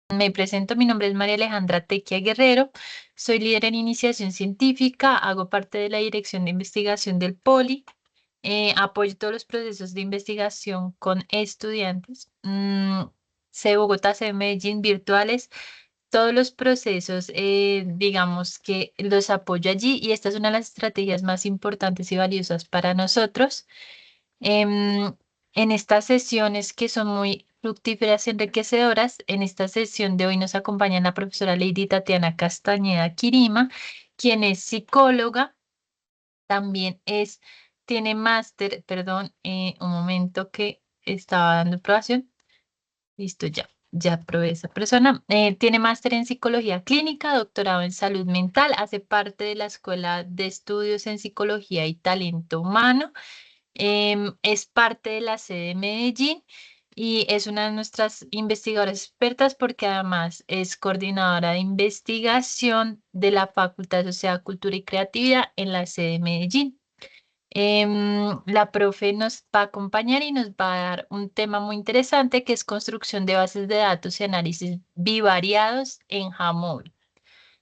Me presento, mi nombre es María Alejandra Tequia Guerrero, soy líder en iniciación científica, hago parte de la dirección de investigación del POLI, apoyo todos los procesos de investigación con estudiantes, sé Bogotá, sé Medellín, virtuales, todos los procesos, digamos que los apoyo allí y esta es una de las estrategias más importantes y valiosas para nosotros. Em, en estas sesiones que son muy fructíferas y enriquecedoras, en esta sesión de hoy nos acompaña la profesora Lady Tatiana Castañeda Quirima, quien es psicóloga, también tiene máster, perdón, un momento que estaba dando aprobación. Listo, ya aprobé esa persona. Tiene máster en psicología clínica, doctorado en salud mental, hace parte de la Escuela de Estudios en Psicología y Talento Humano. Es parte de la sede de Medellín y es una de nuestras investigadoras expertas porque además es coordinadora de investigación de la Facultad de Sociedad, Cultura y Creatividad en la sede de Medellín. La profe nos va a acompañar y nos va a dar un tema muy interesante que es construcción de bases de datos y análisis bivariados en Jamol.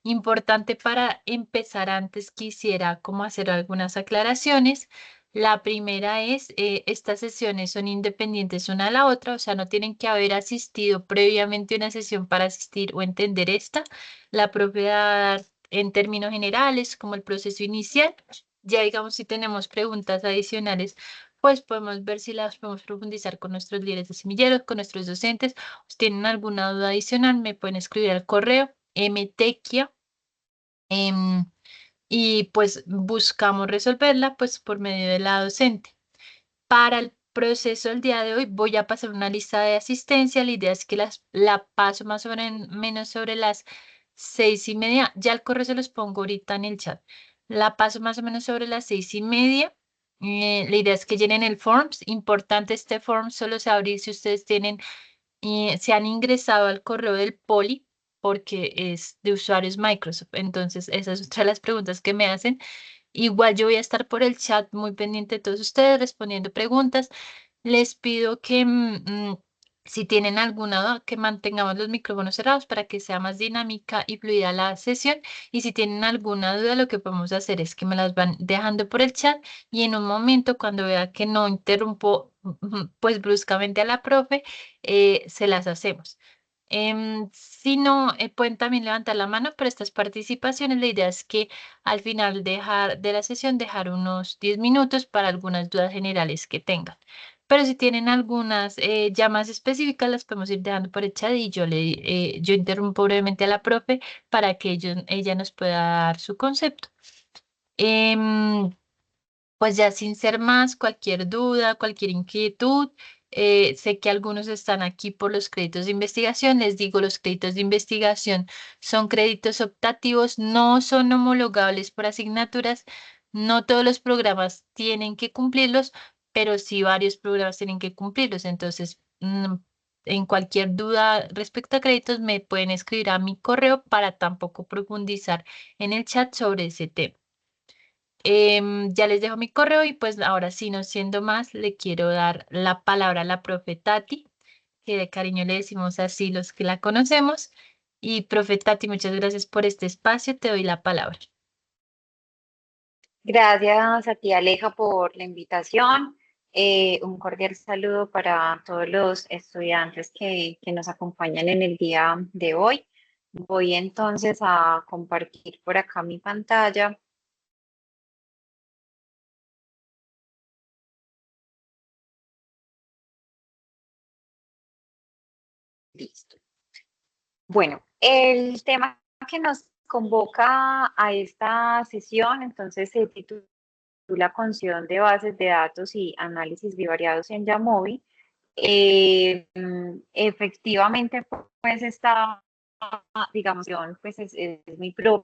Importante para empezar antes quisiera como hacer algunas aclaraciones. La primera es, estas sesiones son independientes una de la otra, o sea, no tienen que haber asistido previamente a una sesión para asistir o entender esta. La profe va a dar en términos generales como el proceso inicial. Ya digamos, si tenemos preguntas adicionales, pues podemos ver si las podemos profundizar con nuestros líderes de semilleros, con nuestros docentes. Si tienen alguna duda adicional, me pueden escribir al correo mtequia em, y pues buscamos resolverla pues por medio de la docente. Para el proceso del día de hoy voy a pasar una lista de asistencia. La idea es que la paso más o menos sobre las 6:30. Ya el correo se los pongo ahorita en el chat. La paso más o menos sobre las 6:30. La idea es que llenen el forms. Importante, este form solo se va a abrir si ustedes se han ingresado al correo del Poli porque es de usuarios Microsoft. Entonces, esa es otra de las preguntas que me hacen. Igual yo voy a estar por el chat muy pendiente de todos ustedes respondiendo preguntas. Les pido que si tienen alguna duda, que mantengamos los micrófonos cerrados para que sea más dinámica y fluida la sesión. Y si tienen alguna duda, lo que podemos hacer es que me las van dejando por el chat y en un momento cuando vea que no interrumpo pues bruscamente a la profe, se las hacemos. Si no, pueden también levantar la mano, pero estas participaciones, la idea es que al final de la sesión dejar unos 10 minutos para algunas dudas generales que tengan. Pero si tienen algunas ya más específicas, las podemos ir dejando por el chat y yo interrumpo brevemente a la profe para que ella nos pueda dar su concepto. Em, pues ya sin ser más, cualquier duda, cualquier inquietud, sé que algunos están aquí por los créditos de investigación. Les digo, los créditos de investigación son créditos optativos, no son homologables por asignaturas. No todos los programas tienen que cumplirlos, pero sí varios programas tienen que cumplirlos. Entonces, en cualquier duda respecto a créditos, me pueden escribir a mi correo para tampoco profundizar en el chat sobre ese tema. Ya les dejo mi correo y pues ahora sí, no siendo más, le quiero dar la palabra a la profe Tati, que de cariño le decimos así los que la conocemos. Y profe Tati, muchas gracias por este espacio, te doy la palabra. Gracias a ti, Aleja, por la invitación. Un cordial saludo para todos los estudiantes que nos acompañan en el día de hoy. Voy entonces a compartir por acá mi pantalla. Listo. Bueno, el tema que nos convoca a esta sesión, entonces, se titula Construcción de bases de datos y análisis bivariados en Jamovi. Efectivamente, pues esta, digamos, pues es muy propia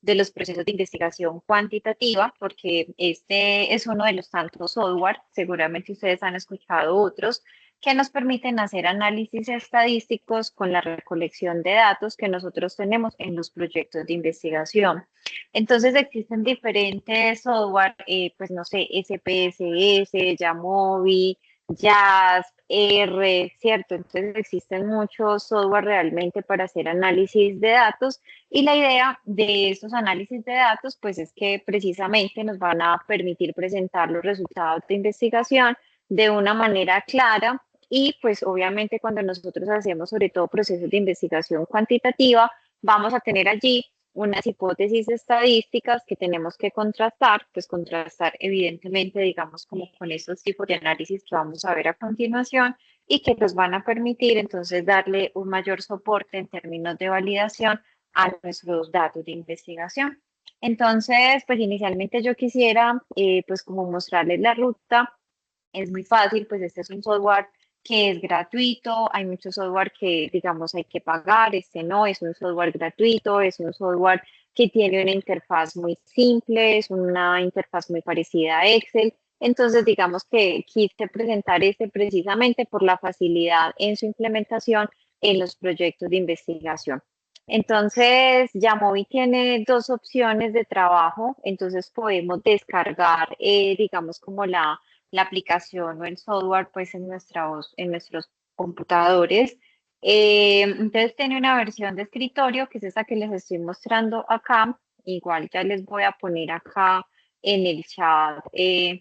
de los procesos de investigación cuantitativa, porque este es uno de los tantos software, seguramente ustedes han escuchado otros, que nos permiten hacer análisis estadísticos con la recolección de datos que nosotros tenemos en los proyectos de investigación. Entonces existen diferentes software, pues no sé, SPSS, Jamovi, JASP, ¿cierto? Entonces existen muchos software realmente para hacer análisis de datos y la idea de estos análisis de datos pues es que precisamente nos van a permitir presentar los resultados de investigación de una manera clara y pues obviamente cuando nosotros hacemos sobre todo procesos de investigación cuantitativa vamos a tener allí unas hipótesis estadísticas que tenemos que contrastar, pues contrastar evidentemente, digamos, como con estos tipos de análisis que vamos a ver a continuación y que nos van a permitir entonces darle un mayor soporte en términos de validación a nuestros datos de investigación. Entonces, pues inicialmente yo quisiera, pues como mostrarles la ruta. Es muy fácil, pues este es un software que es gratuito, hay mucho software que, digamos, hay que pagar, este no, es un software gratuito, es un software que tiene una interfaz muy simple, es una interfaz muy parecida a Excel. Entonces, digamos que quise presentar este precisamente por la facilidad en su implementación en los proyectos de investigación. Entonces, Yamovi tiene dos opciones de trabajo, entonces podemos descargar, digamos, como la aplicación o el software pues en nuestros computadores. Entonces tiene una versión de escritorio que es esa que les estoy mostrando acá. Igual ya les voy a poner acá en el chat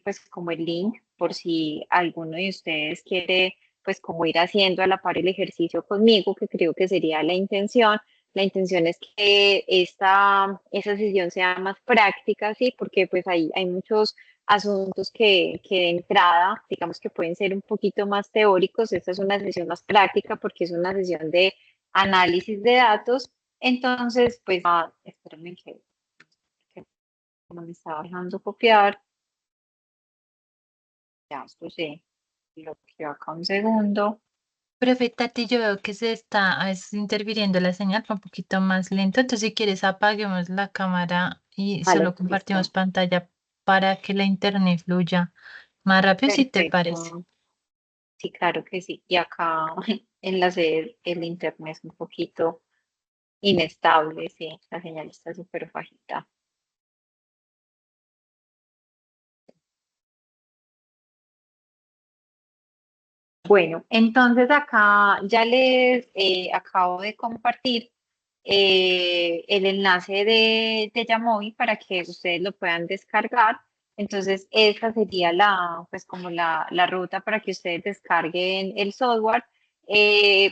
pues como el link por si alguno de ustedes quiere pues como ir haciendo a la par el ejercicio conmigo, que creo que sería la intención. La intención es que esa sesión sea más práctica, ¿sí? Porque pues hay muchos asuntos que de entrada, digamos que pueden ser un poquito más teóricos. Esta es una sesión más práctica porque es una sesión de análisis de datos. Entonces, pues, espérenme que no me estaba dejando copiar. Ya, pues sí, lo que acá un segundo. Profe Tati, yo veo que se está interfiriendo la señal, va un poquito más lento. Entonces, si quieres, apaguemos la cámara y solo Vale, compartimos listo. pantalla para que la internet fluya más rápido, si te parece. Perfecto. Sí, claro que sí. Y acá en la sede el internet es un poquito inestable, sí, la señal está súper bajita. Bueno, entonces acá ya les acabo de compartir el enlace de Yamovi para que ustedes lo puedan descargar. Entonces, esta sería pues como la ruta para que ustedes descarguen el software.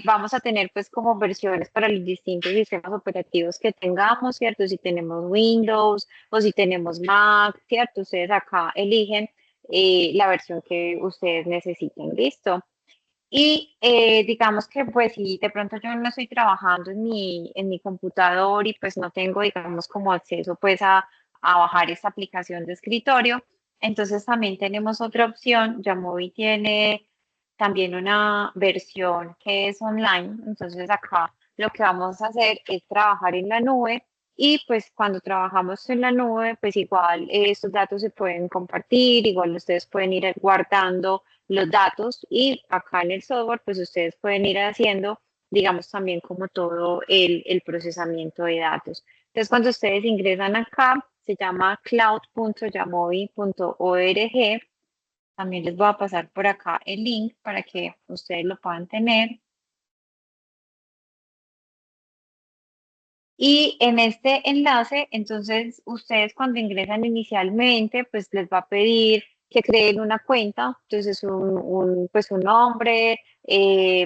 Vamos a tener pues como versiones para los distintos sistemas operativos que tengamos, ¿cierto? Si tenemos Windows o si tenemos Mac, ¿cierto? Ustedes acá eligen la versión que ustedes necesiten, ¿listo? Y digamos que pues si de pronto yo no estoy trabajando en mi computador y pues no tengo digamos como acceso pues a bajar esta aplicación de escritorio, entonces también tenemos otra opción. Jamovi tiene también una versión que es online, entonces acá lo que vamos a hacer es trabajar en la nube y pues cuando trabajamos en la nube pues igual estos datos se pueden compartir, igual ustedes pueden ir guardando los datos y acá en el software pues ustedes pueden ir haciendo digamos también como todo el procesamiento de datos. Entonces cuando ustedes ingresan acá se llama cloud.yamovi.org. También les voy a pasar por acá el link para que ustedes lo puedan tener. Y en este enlace, entonces, ustedes cuando ingresan inicialmente, pues les va a pedir que creen una cuenta, entonces pues un nombre,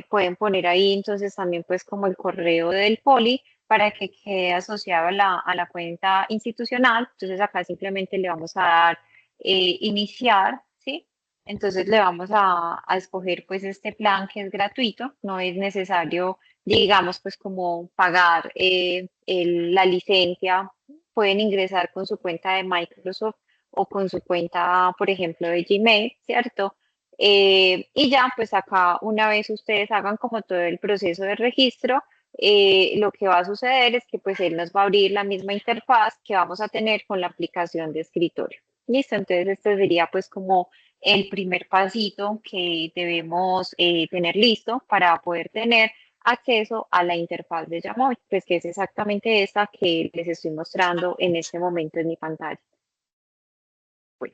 pueden poner ahí entonces también pues como el correo del poli para que quede asociado a a la cuenta institucional. Entonces acá simplemente le vamos a dar iniciar, ¿sí? Entonces le vamos a escoger pues este plan que es gratuito, no es necesario digamos, pues como pagar la licencia, pueden ingresar con su cuenta de Microsoft o con su cuenta, por ejemplo, de Gmail, ¿cierto? Y ya, pues acá una vez ustedes hagan como todo el proceso de registro, lo que va a suceder es que pues él nos va a abrir la misma interfaz que vamos a tener con la aplicación de escritorio. Listo, entonces este sería pues como el primer pasito que debemos tener listo para poder tener acceso a la interfaz de Yamoy, pues que es exactamente esta que les estoy mostrando en este momento en mi pantalla. Bueno,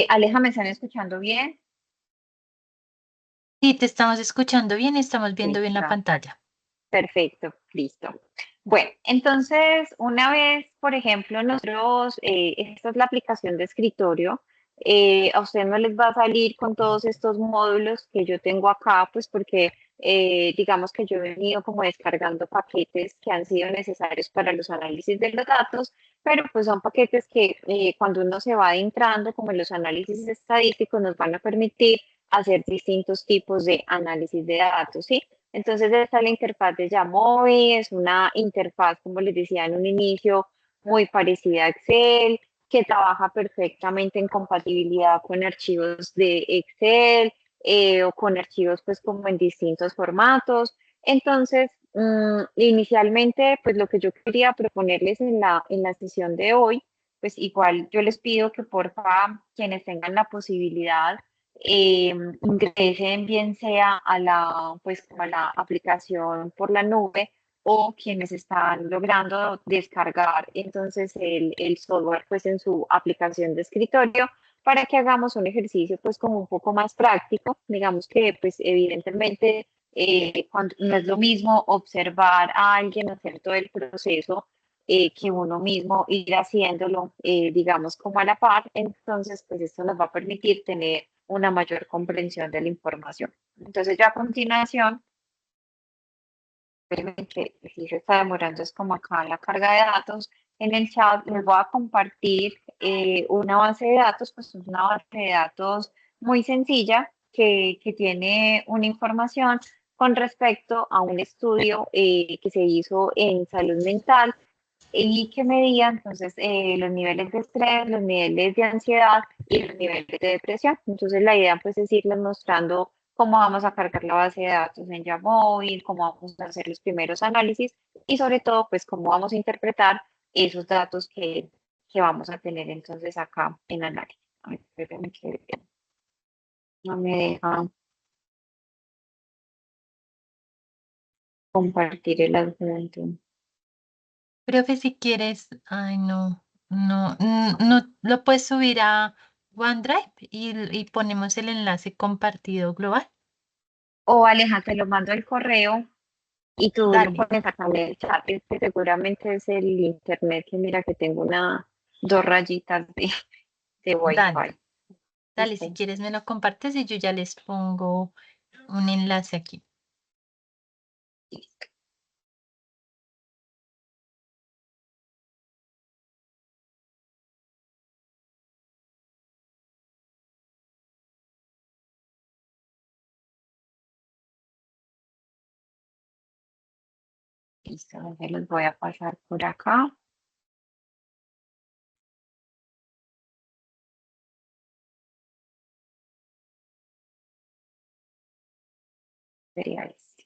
Aleja, ¿me están escuchando bien? Sí, te estamos escuchando bien y estamos viendo bien la Listo. pantalla. Perfecto, listo. Bueno, entonces, una vez, por ejemplo, nosotros, esta es la aplicación de escritorio, a usted no les va a salir con todos estos módulos que yo tengo acá, pues porque digamos que yo he venido como descargando paquetes que han sido necesarios para los análisis de los datos, pero pues son paquetes que cuando uno se va adentrando, como en los análisis estadísticos, nos van a permitir hacer distintos tipos de análisis de datos, ¿sí? Entonces, esta es la interfaz de Yamovi, es una interfaz, como les decía en un inicio, muy parecida a Excel, que trabaja perfectamente en compatibilidad con archivos de Excel o con archivos pues como en distintos formatos. Entonces, inicialmente, pues lo que yo quería proponerles en la sesión de hoy, pues igual yo les pido que porfa, quienes tengan la posibilidad, ingresen bien sea a pues, como a la aplicación por la nube o quienes están logrando descargar entonces el software pues en su aplicación de escritorio para que hagamos un ejercicio pues como un poco más práctico. Digamos que pues evidentemente no es lo mismo observar a alguien hacer todo el proceso que uno mismo ir haciéndolo, digamos, como a la par. Entonces, pues esto nos va a permitir tener una mayor comprensión de la información. Entonces, ya a continuación, espérenme que si se está demorando, es como acá la carga de datos. En el chat les voy a compartir una base de datos, pues es una base de datos muy sencilla que tiene una información con respecto a un estudio que se hizo en salud mental y que medía entonces los niveles de estrés, los niveles de ansiedad y los niveles de depresión. Entonces la idea pues es irles mostrando cómo vamos a cargar la base de datos en Jamóvil, cómo vamos a hacer los primeros análisis y sobre todo pues cómo vamos a interpretar esos datos que vamos a tener entonces acá en análisis. A ver, espérenme que no me deja compartir el adjunto. Profe, si quieres, ay, no, lo puedes subir a OneDrive y ponemos el enlace compartido global. O Aleja, te lo mando el correo y tú lo Dale, pones acá en el chat, este seguramente es el internet que mira que tengo dos rayitas de dale, Wi-Fi. dale, si ¿Listo? quieres me lo compartes y yo ya les pongo un enlace aquí. Listo, entonces los voy a pasar por acá. Sería este.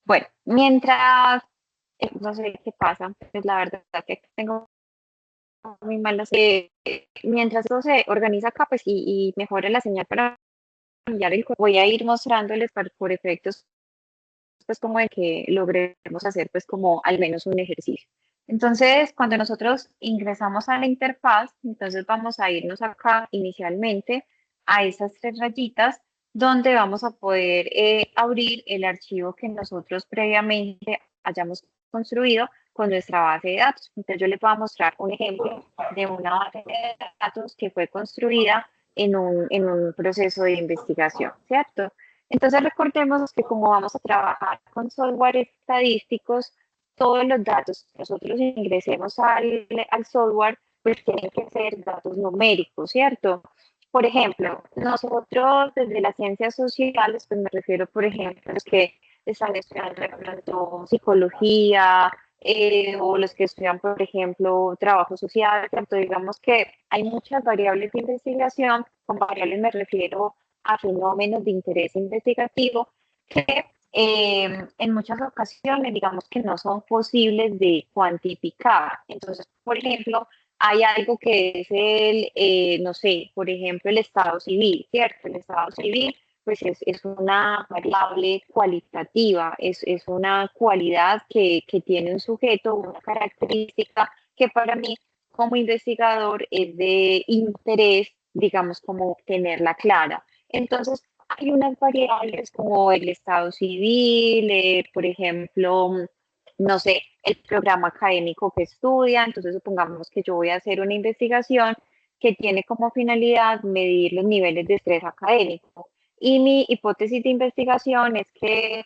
Bueno, mientras, no sé qué pasa, pues la verdad que tengo muy malas, mientras eso se organiza acá, pues y mejora la señal para enviar voy a ir mostrándoles por efectos pues como de que logremos hacer pues como al menos un ejercicio. Entonces, cuando nosotros ingresamos a la interfaz, entonces vamos a irnos acá inicialmente a esas tres rayitas donde vamos a poder abrir el archivo que nosotros previamente hayamos construido con nuestra base de datos. Entonces, yo les voy a mostrar un ejemplo de una base de datos que fue construida en un proceso de investigación, ¿cierto? Entonces recordemos que como vamos a trabajar con software estadísticos, todos los datos que nosotros ingresemos al software, pues tienen que ser datos numéricos, ¿cierto? Por ejemplo, nosotros desde las ciencias sociales, pues me refiero, por ejemplo, a los que están estudiando de pronto psicología, o los que estudian, por ejemplo, trabajo social, ¿cierto? Digamos que hay muchas variables de investigación, con variables me refiero a fenómenos de interés investigativo que en muchas ocasiones, digamos que no son posibles de cuantificar. Entonces, por ejemplo, hay algo que es no sé, por ejemplo, el estado civil, ¿cierto? El estado civil pues es una variable cualitativa, es una cualidad que tiene un sujeto, una característica que para mí como investigador es de interés, digamos, como tenerla clara. Entonces, hay unas variables como el estado civil, por ejemplo, no sé, el programa académico que estudia, entonces supongamos que yo voy a hacer una investigación que tiene como finalidad medir los niveles de estrés académico. Y mi hipótesis de investigación es que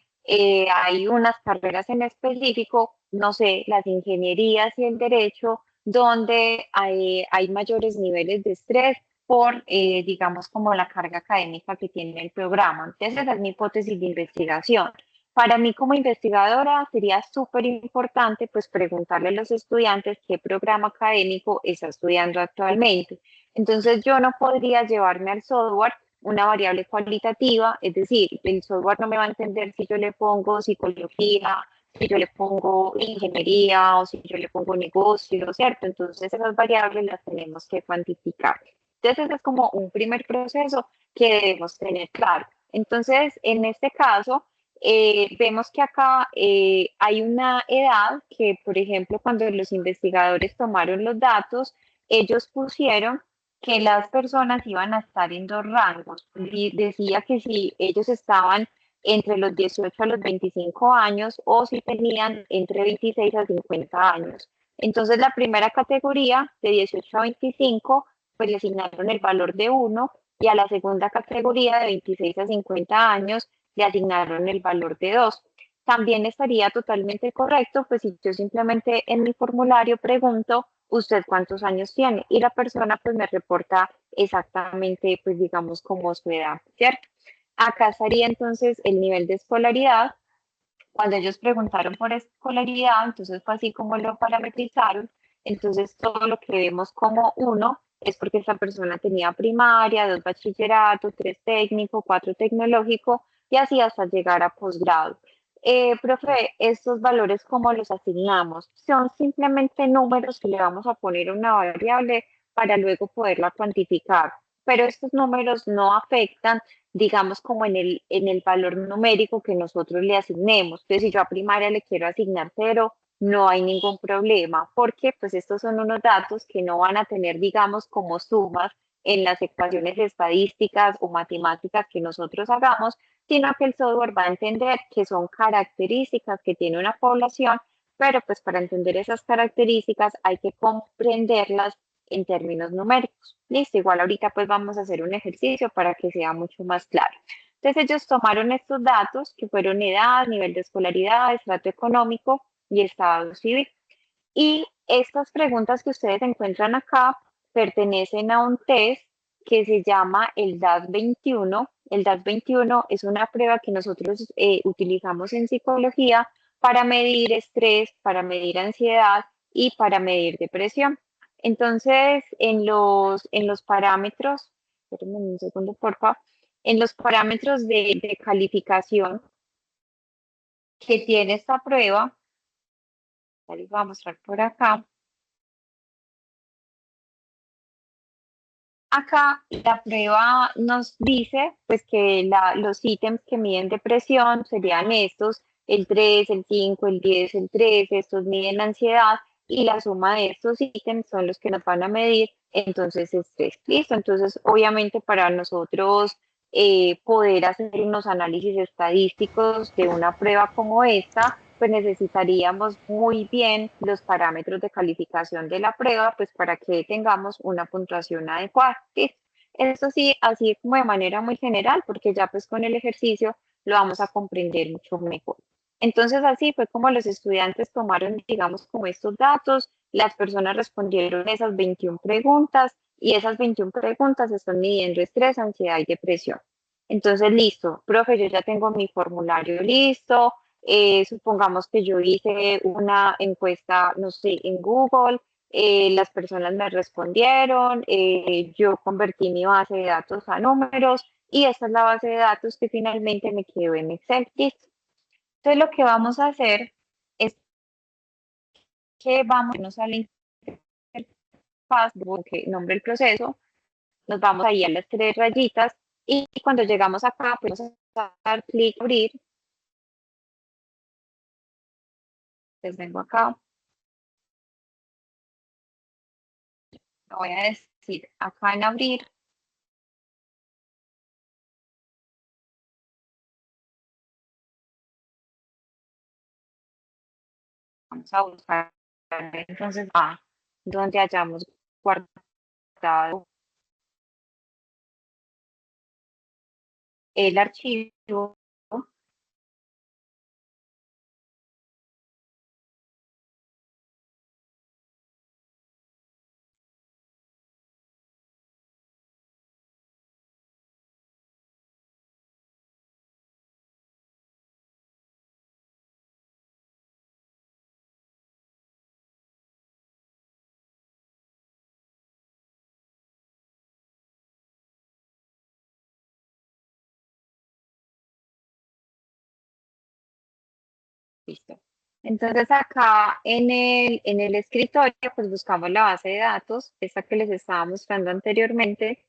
hay unas carreras en específico, no sé, las ingenierías y el derecho, donde hay mayores niveles de estrés por, digamos, como la carga académica que tiene el programa. Entonces, esa es mi hipótesis de investigación. Para mí como investigadora sería súper importante pues preguntarle a los estudiantes qué programa académico está estudiando actualmente. Entonces yo no podría llevarme al software una variable cualitativa, es decir, el software no me va a entender si yo le pongo psicología, si yo le pongo ingeniería o si yo le pongo negocio, ¿cierto? Entonces esas variables las tenemos que cuantificar. Entonces ese es como un primer proceso que debemos tener claro. Entonces, en este caso, vemos que acá hay una edad que, por ejemplo, cuando los investigadores tomaron los datos, ellos pusieron que las personas iban a estar en dos rangos. Y decía que si ellos estaban entre los 18 a los 25 años o si tenían entre 26 a 50 años. Entonces, la primera categoría, de 18 a 25, pues le asignaron el valor de 1 y a la segunda categoría, de 26 a 50 años, le asignaron el valor de 2. También estaría totalmente correcto, pues si yo simplemente en mi formulario pregunto, ¿usted cuántos años tiene? Y la persona pues me reporta exactamente, pues digamos, como su edad, ¿cierto? Acá estaría entonces el nivel de escolaridad. Cuando ellos preguntaron por escolaridad, entonces fue así como lo parametrizaron. Entonces todo lo que vemos como uno es porque esa persona tenía primaria, dos bachillerato, tres técnico, cuatro tecnológico y así hasta llegar a posgrado. Profe, estos valores, ¿cómo los asignamos? Son simplemente números que le vamos a poner a una variable para luego poderla cuantificar, pero estos números no afectan, digamos, como en el valor numérico que nosotros le asignemos. Entonces, si yo a primaria le quiero asignar 0, no hay ningún problema, porque pues estos son unos datos que no van a tener, digamos, como sumas en las ecuaciones estadísticas o matemáticas que nosotros hagamos, sino que el software va a entender que son características que tiene una población, pero pues para entender esas características hay que comprenderlas en términos numéricos. Listo, igual ahorita pues vamos a hacer un ejercicio para que sea mucho más claro. Entonces ellos tomaron estos datos que fueron edad, nivel de escolaridad, estrato económico y estado civil. Y estas preguntas que ustedes encuentran acá pertenecen a un test que se llama el DAS-21. El DAS-21 es una prueba que nosotros utilizamos en psicología para medir estrés, para medir ansiedad y para medir depresión. Entonces, en los parámetros, espérenme un segundo, por favor, en los parámetros de calificación que tiene esta prueba, les voy a mostrar por acá. Acá la prueba nos dice pues que los ítems que miden depresión serían estos, el 3, el 5, el 10, el 13, estos miden ansiedad y la suma de estos ítems son los que nos van a medir entonces estrés. Listo, entonces obviamente para nosotros poder hacer unos análisis estadísticos de una prueba como esta, pues necesitaríamos muy bien los parámetros de calificación de la prueba, pues para que tengamos una puntuación adecuada. ¿Sí? Eso sí, así como de manera muy general, porque ya pues con el ejercicio lo vamos a comprender mucho mejor. Entonces así fue como los estudiantes tomaron, digamos, como estos datos, las personas respondieron esas 21 preguntas y esas 21 preguntas están midiendo estrés, ansiedad y depresión. Entonces, listo, profe, yo ya tengo mi formulario listo, Supongamos que yo hice una encuesta, no sé, en Google, las personas me respondieron, yo convertí mi base de datos a números y esta es la base de datos que finalmente me quedó en Excel. Listo. Entonces lo que vamos a hacer es que vamos a irnos a la interfaz que nombre el proceso, nos vamos ahí a las tres rayitas y cuando llegamos acá, pues vamos a dar clic abrir. Les vengo acá, voy a decir acá en abrir. Vamos a buscar entonces donde hayamos guardado el archivo. Listo. Entonces acá en el escritorio pues buscamos la base de datos, esta que les estaba mostrando anteriormente.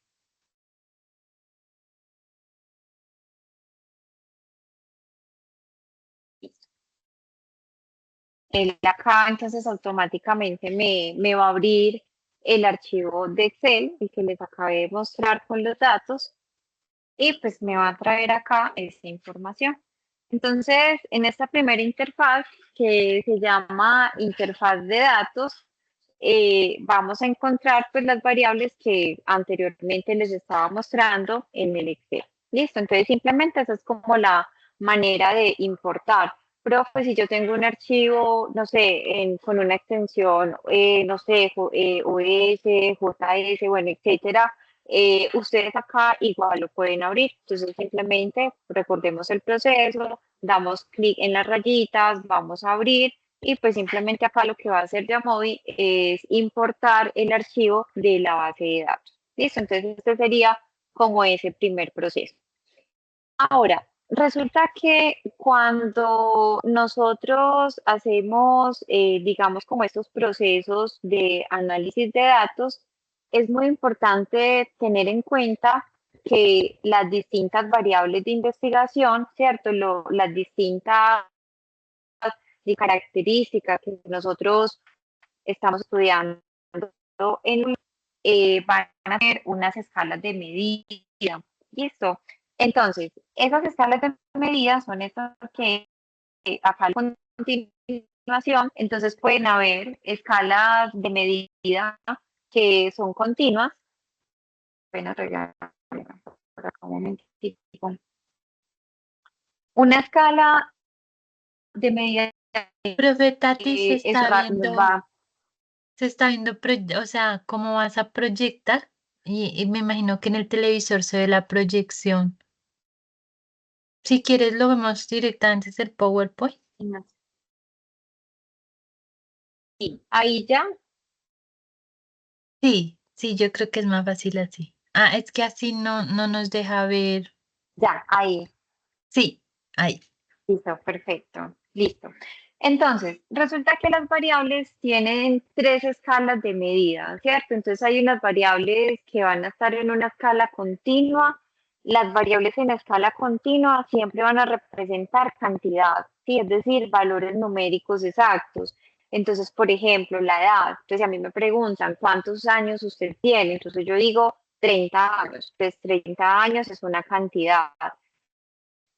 Él acá entonces automáticamente me va a abrir el archivo de Excel, el que les acabé de mostrar con los datos, y pues me va a traer acá esta información. Entonces, en esta primera interfaz que se llama interfaz de datos, vamos a encontrar pues las variables que anteriormente les estaba mostrando en el Excel. Listo, entonces simplemente esa es como la manera de importar. Profe, si yo tengo un archivo, no sé, con una extensión, no sé, OS, JS, bueno, etcétera, ustedes acá igual lo pueden abrir. Entonces simplemente recordemos el proceso, damos clic en las rayitas, vamos a abrir y pues simplemente acá lo que va a hacer Jamovi es importar el archivo de la base de datos. ¿Listo? Entonces este sería como ese primer proceso. Ahora, resulta que cuando nosotros hacemos, digamos, como estos procesos de análisis de datos, es muy importante tener en cuenta que las distintas variables de investigación, ¿cierto? Las distintas características que nosotros estamos estudiando en van a ser unas escalas de medida. ¿Listo? Entonces, esas escalas de medida son estas que acá a continuación, entonces pueden haber escalas de medida que son continuas. Apenas por acá un momentito. Una escala de medida Profe Tati, eso va. se está viendo, o sea, cómo vas a proyectar y me imagino que en el televisor se ve la proyección. Si quieres, lo vemos directamente desde el PowerPoint. Sí, ahí ya, Sí, sí, yo creo que es más fácil así. Ah, es que así no nos deja ver. ya, ahí. Sí, ahí. Listo, perfecto. Listo. Entonces, resulta que las variables tienen tres escalas de medida, ¿cierto? Entonces hay unas variables que van a estar en una escala continua. Las variables en la escala continua siempre van a representar cantidad, ¿sí? Es decir, valores numéricos exactos. Entonces, por ejemplo, la edad. Entonces, si a mí me preguntan cuántos años usted tiene, entonces yo digo 30 años. Pues 30 años es una cantidad.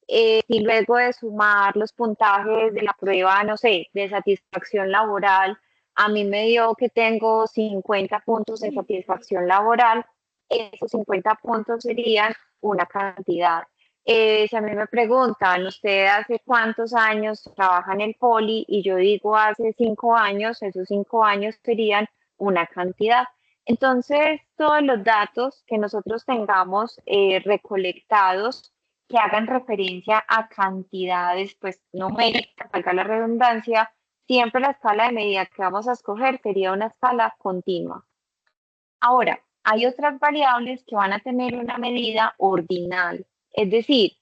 Y luego de sumar los puntajes de la prueba, no sé, de satisfacción laboral, a mí me dio que tengo 50 puntos de satisfacción laboral, esos 50 puntos serían una cantidad. Si a mí me preguntan, ¿usted hace cuántos años trabaja en el poli? Y yo digo hace 5 años, esos 5 años serían una cantidad. Entonces, todos los datos que nosotros tengamos recolectados que hagan referencia a cantidades, pues numéricas, valga la redundancia, siempre la escala de medida que vamos a escoger sería una escala continua. Ahora, hay otras variables que van a tener una medida ordinal, es decir,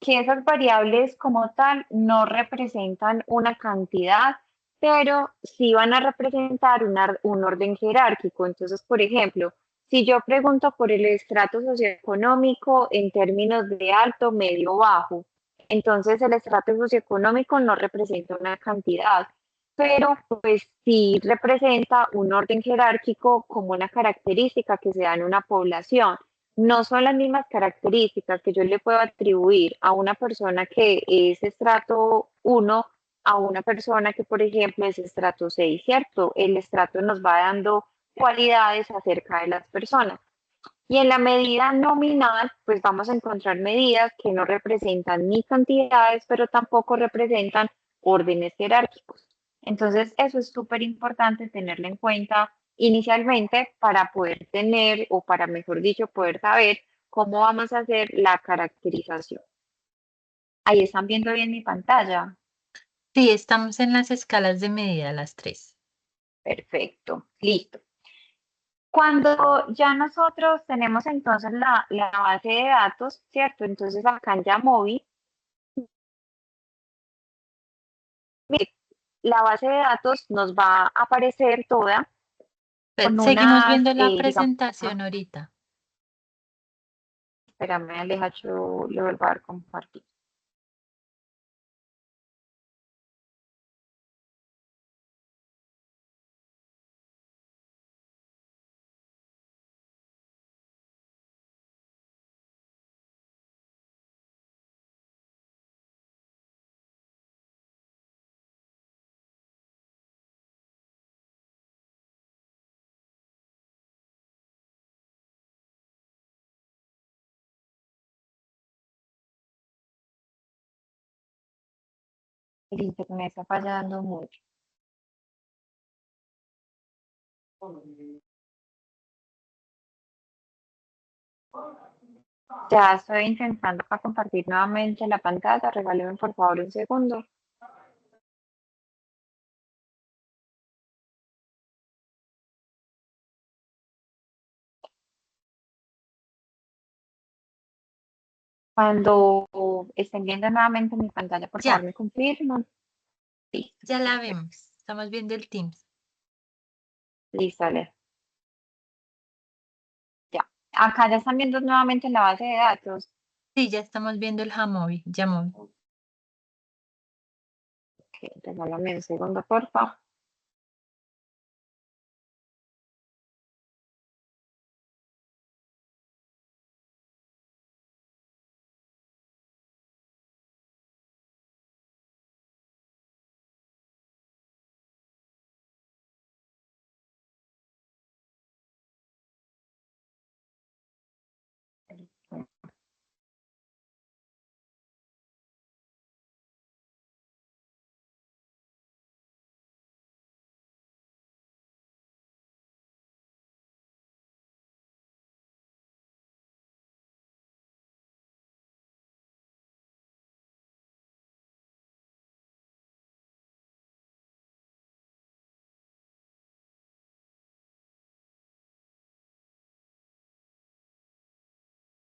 que esas variables como tal no representan una cantidad, pero sí van a representar un orden jerárquico. Entonces, por ejemplo, si yo pregunto por el estrato socioeconómico en términos de alto, medio, bajo, entonces el estrato socioeconómico no representa una cantidad, pero pues sí representa un orden jerárquico como una característica que se da en una población. No son las mismas características que yo le puedo atribuir a una persona que es estrato 1 a una persona que, por ejemplo, es estrato 6, ¿cierto? El estrato nos va dando cualidades acerca de las personas. Y en la medida nominal, pues vamos a encontrar medidas que no representan ni cantidades, pero tampoco representan órdenes jerárquicos. Entonces, eso es súper importante tenerlo en cuenta inicialmente para poder tener, o para, mejor dicho, poder saber cómo vamos a hacer la caracterización. Ahí están viendo bien mi pantalla. Sí, estamos en las escalas de medida, las tres. Perfecto, listo. Cuando ya nosotros tenemos entonces la base de datos, ¿cierto? Entonces acá en Yamovi, la base de datos nos va a aparecer toda con Seguimos unas, viendo la digamos, presentación ahorita. espérame, Aleja, yo le vuelvo a dar compartir. El internet está fallando mucho. Ya estoy intentando para compartir nuevamente la pantalla. Regáleme por favor un segundo. Cuando estén viendo nuevamente mi pantalla, por favor Ya, me confirman. Listo, ya la perfecto. vemos. Estamos viendo el Teams. Listo, Ale. Ya. Acá ya están viendo nuevamente la base de datos. Sí, ya estamos viendo el Jamovi, Jamovi. Ok, regálame un segundo, por favor.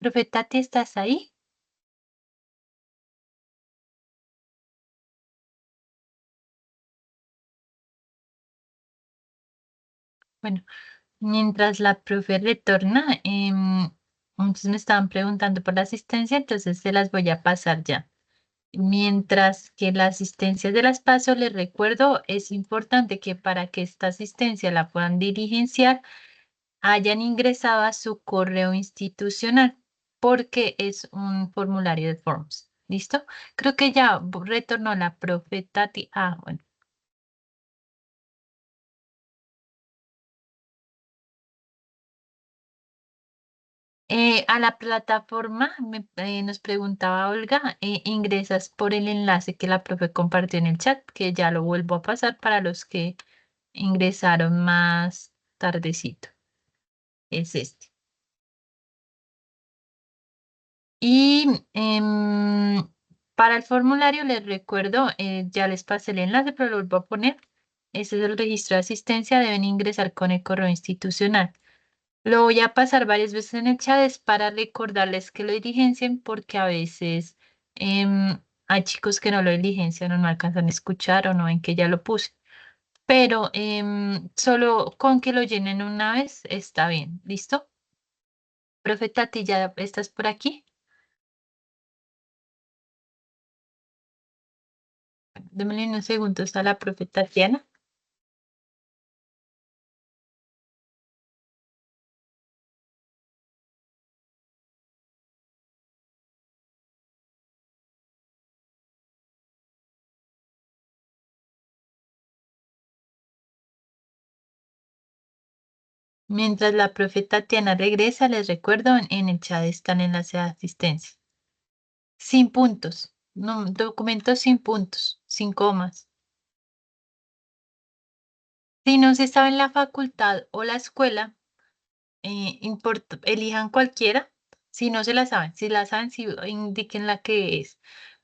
Profe Tati, ¿estás ahí? Bueno, mientras la profe retorna, entonces me estaban preguntando por la asistencia, entonces se las voy a pasar ya. Mientras que la asistencia de las paso, les recuerdo, es importante que para que esta asistencia la puedan diligenciar, hayan ingresado a su correo institucional, porque es un formulario de Forms. ¿Listo? Creo que ya retornó la profe Tati. Ah, bueno. A la plataforma, nos preguntaba Olga, ingresas por el enlace que la profe compartió en el chat, que ya lo vuelvo a pasar para los que ingresaron más tardecito. Es este. Y para el formulario les recuerdo, ya les pasé el enlace, pero lo vuelvo a poner. Este es el registro de asistencia, deben ingresar con el correo institucional. Lo voy a pasar varias veces en el chat es para recordarles que lo diligencien porque a veces hay chicos que no lo diligencian o no alcanzan a escuchar o no ven que ya lo puse. Pero solo con que lo llenen una vez está bien. ¿Listo? Profe Tati, ¿ya estás por aquí? Démosle unos segundos a la profe Tatiana. Mientras la profe Tatiana regresa, les recuerdo, en el chat está el enlace de asistencia. Sin puntos. No, documentos sin puntos, sin comas. Si no se sabe en la facultad o la escuela, elijan cualquiera. Si no se la saben, si la saben, sí, indiquen la que es.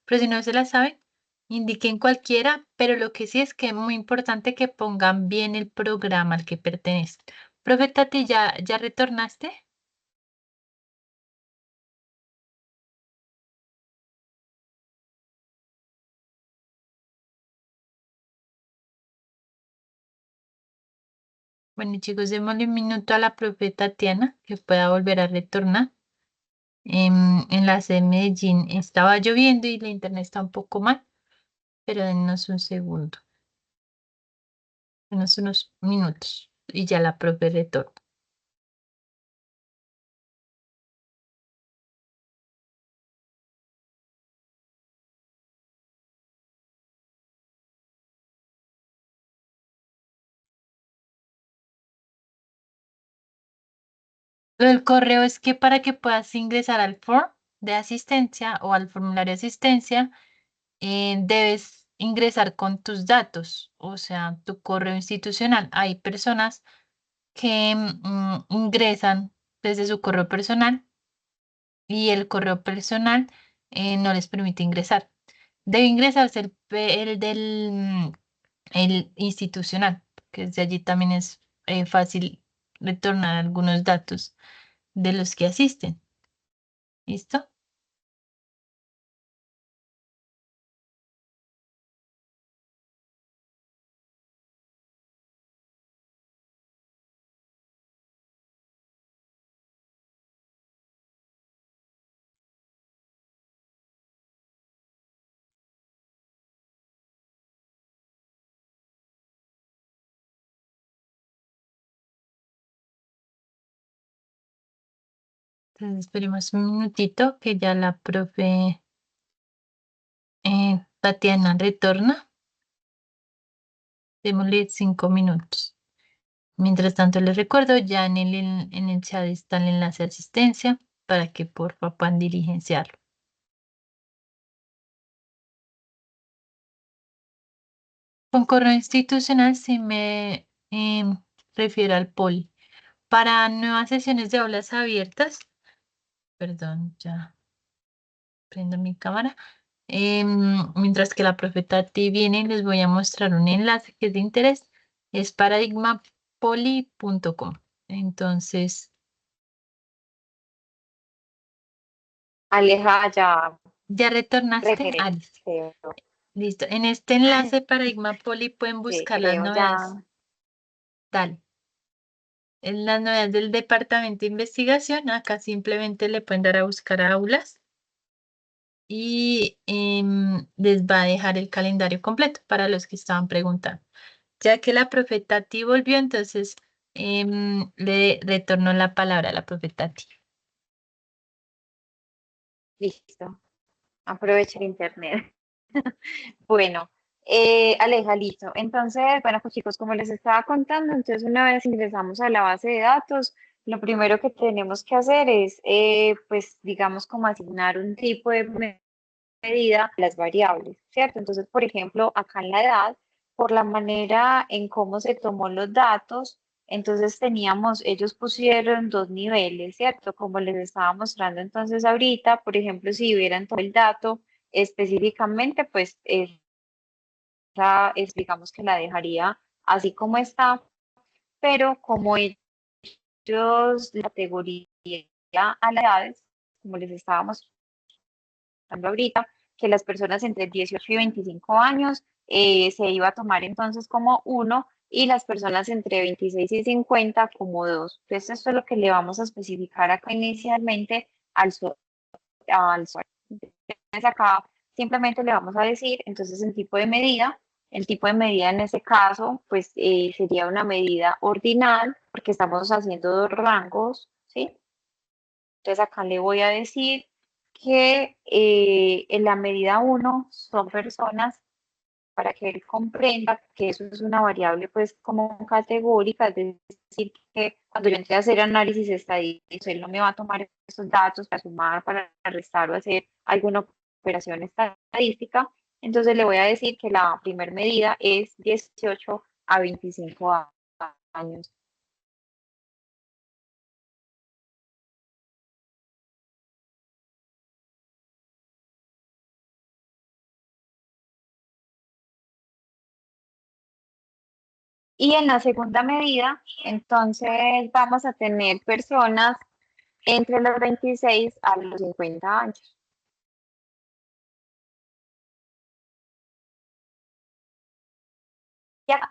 Pero si no se la saben, indiquen cualquiera. Pero lo que sí es que es muy importante que pongan bien el programa al que pertenece. Profe Tati, ¿ya retornaste? Bueno, chicos, démosle un minuto a la profe Tatiana que pueda volver a retornar. En la sede de Medellín estaba lloviendo y la internet está un poco mal, pero denos un segundo, denos unos minutos y ya la profe retorna. Lo del correo es que para que puedas ingresar al form de asistencia o al formulario de asistencia, debes ingresar con tus datos, o sea, tu correo institucional. Hay personas que ingresan desde su correo personal y el correo personal no les permite ingresar. Debe ingresarse el institucional, que desde allí también es fácil retornar algunos datos de los que asisten. ¿Listo? Entonces esperemos un minutito que ya la profe Tatiana retorna. Démosle 5 minutos. Mientras tanto, les recuerdo, ya en el chat está el enlace de asistencia para que por favor puedan diligenciarlo. Con correo institucional sí me refiero al poli. Para nuevas sesiones de aulas abiertas, perdón, ya prendo mi cámara. Mientras que la profe Tati viene, les voy a mostrar un enlace que es de interés. Es paradigmapoli.com. Entonces, Aleja, ya ¿ya retornaste? regresé, Ah, listo. En este enlace Paradigma Poli pueden buscar las creo novedades. ya. Dale. En las novedades del departamento de investigación, acá simplemente le pueden dar a buscar aulas y les va a dejar el calendario completo para los que estaban preguntando. Ya que la profe Tati volvió, entonces le retorno la palabra a la profe Tati. Listo, aprovecha el internet. Bueno, Aleja, listo. Entonces, bueno, pues chicos, como les estaba contando, entonces una vez ingresamos a la base de datos, lo primero que tenemos que hacer es, pues, digamos, como asignar un tipo de medida a las variables, ¿cierto? Entonces, por ejemplo, acá en la edad, por la manera en cómo se tomó los datos, Entonces ellos pusieron dos niveles, ¿cierto? Como les estaba mostrando entonces ahorita, por ejemplo, si hubieran todo el dato específicamente, pues esa digamos que la dejaría así como está, pero como ellos la categoría a las edades, como les estábamos mostrando ahorita, que las personas entre 18 y 25 años se iba a tomar entonces como uno y las personas entre 26 y 50 como dos. Entonces, esto es lo que le vamos a especificar acá inicialmente al SOAR. Entonces, acá simplemente le vamos a decir, entonces, el tipo de medida. El tipo de medida en este caso, pues sería una medida ordinal, porque estamos haciendo dos rangos, ¿sí? Entonces, acá le voy a decir que en la medida uno son personas para que él comprenda que eso es una variable pues como categórica, es decir, que cuando yo entre a hacer análisis estadístico, él no me va a tomar esos datos para sumar, para restar o hacer alguna operación estadística, entonces le voy a decir que la primer medida es 18 a 25 años. Y en la segunda medida, entonces vamos a tener personas entre los 26 a los 50 años.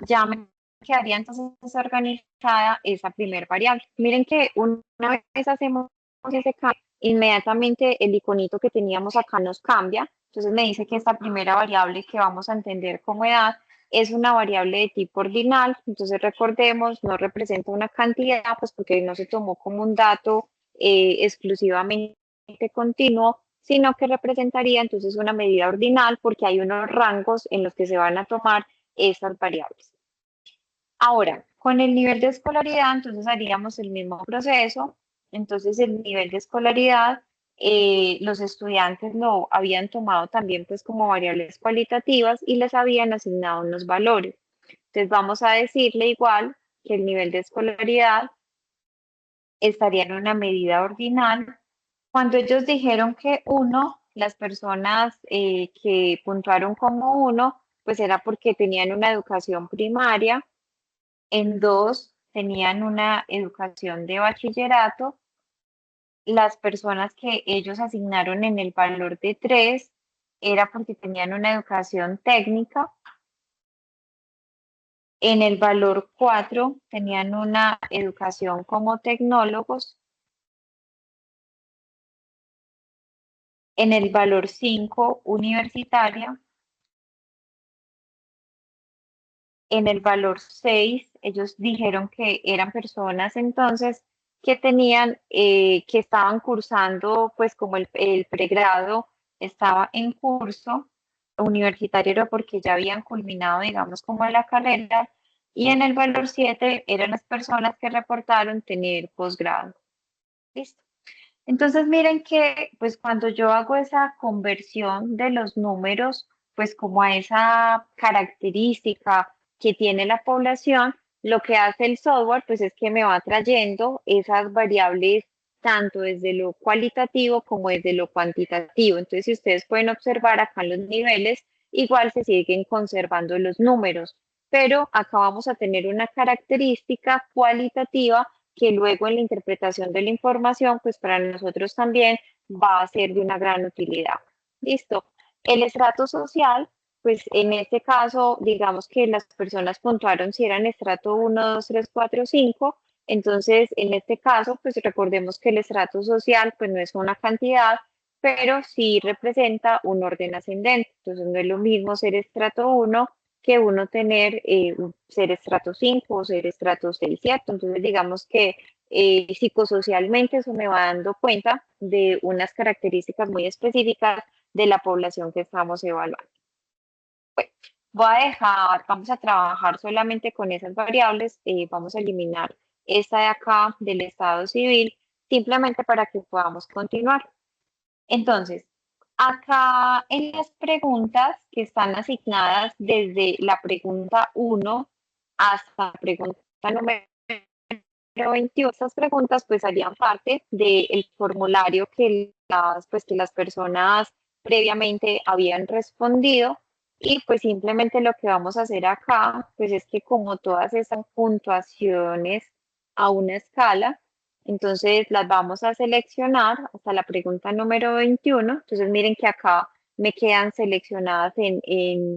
Ya me quedaría entonces organizada esa primer variable. Miren que una vez hacemos ese cambio, inmediatamente el iconito que teníamos acá nos cambia. Entonces me dice que esta primera variable que vamos a entender como edad es una variable de tipo ordinal. Entonces recordemos, no representa una cantidad, pues porque no se tomó como un dato exclusivamente continuo, sino que representaría entonces una medida ordinal porque hay unos rangos en los que se van a tomar esas variables. Ahora, con el nivel de escolaridad, entonces haríamos el mismo proceso. Entonces, el nivel de escolaridad, los estudiantes lo habían tomado también pues como variables cualitativas y les habían asignado unos valores. Entonces, vamos a decirle igual que el nivel de escolaridad estaría en una medida ordinal. Cuando ellos dijeron que uno, las personas que puntuaron como uno, pues era porque tenían una educación primaria. En dos, tenían una educación de bachillerato. Las personas que ellos asignaron en el valor de tres era porque tenían una educación técnica. En el valor 4 tenían una educación como tecnólogos. En el valor 5 universitaria. En el valor 6 ellos dijeron que eran personas entonces que tenían, que estaban cursando, pues como el pregrado estaba en curso, universitario era porque ya habían culminado, digamos, como la carrera, y en el valor 7 eran las personas que reportaron tener posgrado. Listo. Entonces, miren que, pues cuando yo hago esa conversión de los números, pues como a esa característica que tiene la población, lo que hace el software, pues es que me va trayendo esas variables tanto desde lo cualitativo como desde lo cuantitativo. Entonces, si ustedes pueden observar acá en los niveles, igual se siguen conservando los números, pero acá vamos a tener una característica cualitativa que luego en la interpretación de la información, pues para nosotros también va a ser de una gran utilidad. Listo. El estrato social, pues en este caso, digamos que las personas puntuaron si eran estrato 1, 2, 3, 4, 5. Entonces, en este caso, pues recordemos que el estrato social, pues no es una cantidad, pero sí representa un orden ascendente. Entonces, no es lo mismo ser estrato 1 que uno tener ser estrato 5 o ser estrato 6, ¿cierto? Entonces, digamos que psicosocialmente eso me va dando cuenta de unas características muy específicas de la población que estamos evaluando. Bueno, vamos a trabajar solamente con esas variables, vamos a eliminar esta de acá del estado civil, simplemente para que podamos continuar. Entonces, acá en las preguntas que están asignadas desde la pregunta 1 hasta la pregunta número 21, estas preguntas pues harían parte del formulario que las personas previamente habían respondido y pues simplemente lo que vamos a hacer acá pues es que como todas esas puntuaciones a una escala, entonces las vamos a seleccionar hasta la pregunta número 21. Entonces miren que acá me quedan seleccionadas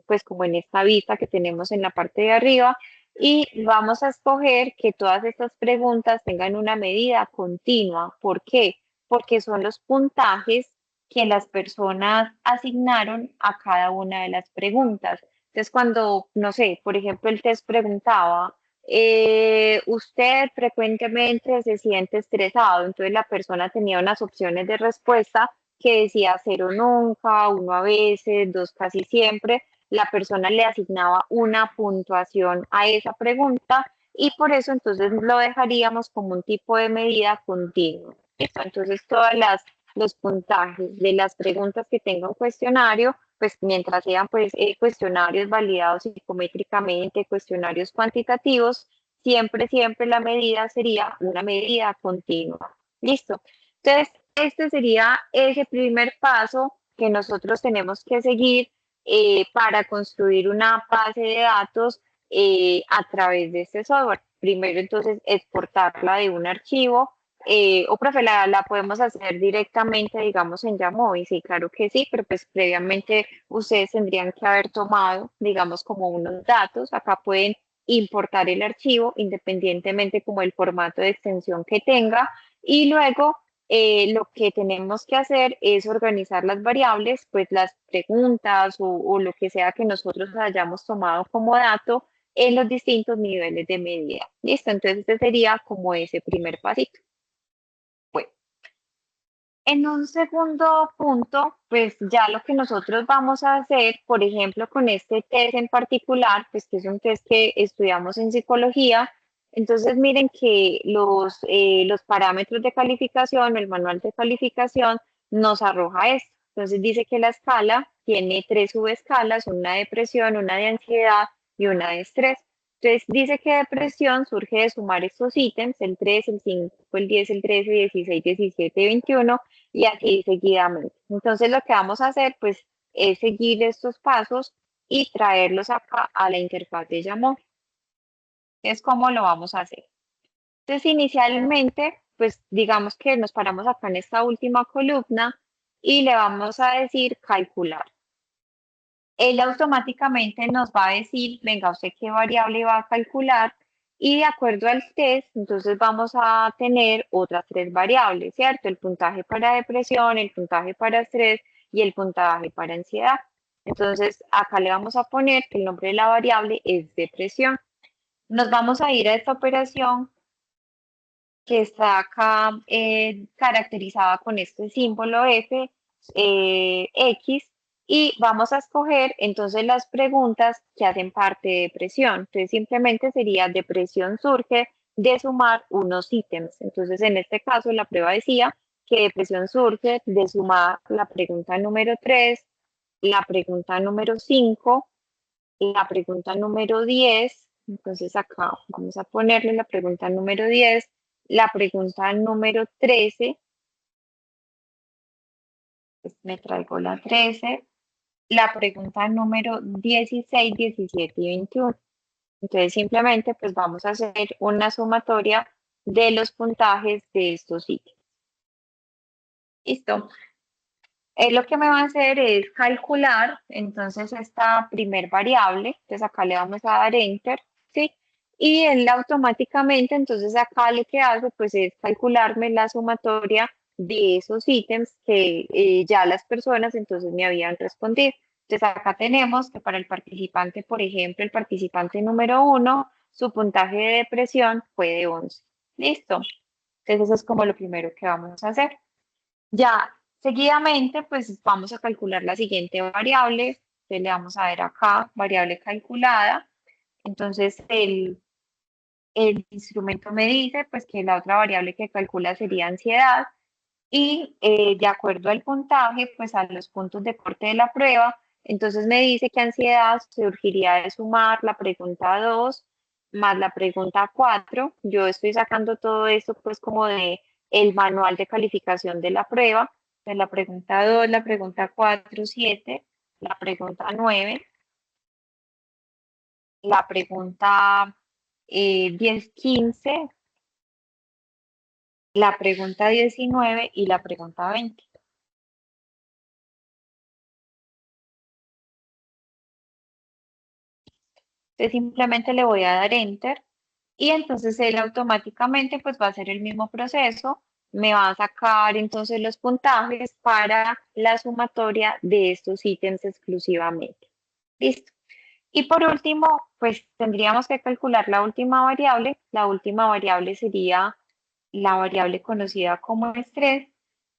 pues como en esta vista que tenemos en la parte de arriba y vamos a escoger que todas estas preguntas tengan una medida continua. ¿Por qué? Porque son los puntajes que las personas asignaron a cada una de las preguntas. Entonces, cuando, no sé, por ejemplo, el test preguntaba, ¿usted frecuentemente se siente estresado? Entonces, la persona tenía unas opciones de respuesta que decía cero nunca, uno a veces, dos casi siempre. La persona le asignaba una puntuación a esa pregunta y por eso entonces lo dejaríamos como un tipo de medida continua. ¿Listo? Entonces los puntajes de las preguntas que tenga un cuestionario, pues mientras sean pues cuestionarios validados psicométricamente, cuestionarios cuantitativos, siempre la medida sería una medida continua. ¿Listo? Entonces, este sería ese primer paso que nosotros tenemos que seguir para construir una base de datos a través de este software. Primero, entonces, exportarla de un archivo o, profe, la podemos hacer directamente, digamos, en Yamovi. Sí, claro que sí, pero pues previamente ustedes tendrían que haber tomado, digamos, como unos datos. Acá pueden importar el archivo independientemente como el formato de extensión que tenga y luego lo que tenemos que hacer es organizar las variables, pues las preguntas o lo que sea que nosotros hayamos tomado como dato en los distintos niveles de medida. ¿Listo? Entonces, este sería como ese primer pasito. Bueno, en un segundo punto, pues ya lo que nosotros vamos a hacer, por ejemplo, con este test en particular, pues que es un test que estudiamos en psicología, entonces miren que los parámetros de calificación, el manual de calificación nos arroja esto. Entonces dice que la escala tiene tres subescalas, una de depresión, una de ansiedad y una de estrés. Entonces dice que depresión surge de sumar estos ítems, el 3, el 5, el 10, el 13, 16, 17, 21 y así seguidamente. Entonces lo que vamos a hacer pues es seguir estos pasos y traerlos acá a la interfaz de Yammer. Es como lo vamos a hacer. Entonces inicialmente pues digamos que nos paramos acá en esta última columna y le vamos a decir calcular. Él automáticamente nos va a decir, venga, usted qué variable va a calcular y de acuerdo al test, entonces vamos a tener otras tres variables, ¿cierto? El puntaje para depresión, el puntaje para estrés y el puntaje para ansiedad. Entonces, acá le vamos a poner que el nombre de la variable es depresión. Nos vamos a ir a esta operación que está acá caracterizada con este símbolo F, X, y vamos a escoger entonces las preguntas que hacen parte de depresión. Entonces simplemente sería depresión surge de sumar unos ítems. Entonces en este caso la prueba decía que depresión surge de sumar la pregunta número 3, la pregunta número 5, la pregunta número 10. Entonces acá vamos a ponerle la pregunta número 10, la pregunta número 13, pues me traigo la 13, la pregunta número 16, 17 y 21. Entonces simplemente pues vamos a hacer una sumatoria de los puntajes de estos sitios. Listo. Lo que me va a hacer es calcular, entonces, esta primer variable, entonces acá le vamos a dar Enter, ¿sí? Y él automáticamente, entonces acá lo que hace, pues es calcularme la sumatoria de esos ítems que ya las personas entonces me habían respondido. Entonces acá tenemos que para el participante, por ejemplo, el participante número 1, su puntaje de depresión fue de 11. ¿Listo? Entonces eso es como lo primero que vamos a hacer. Ya, seguidamente, pues vamos a calcular la siguiente variable. Entonces le vamos a ver acá, variable calculada. Entonces el instrumento me dice pues que la otra variable que calcula sería ansiedad y de acuerdo al puntaje, pues a los puntos de corte de la prueba, entonces me dice que ansiedad surgiría de sumar la pregunta 2, más la pregunta 4. Yo estoy sacando todo esto pues como de el manual de calificación de la prueba, de la pregunta 2, la pregunta 4, 7, la pregunta 9, la pregunta 10, 15, la pregunta 19 y la pregunta 20. Entonces simplemente le voy a dar enter y entonces él automáticamente pues va a hacer el mismo proceso, me va a sacar entonces los puntajes para la sumatoria de estos ítems exclusivamente. Listo. Y por último, pues tendríamos que calcular la última variable. La última variable sería la variable conocida como estrés.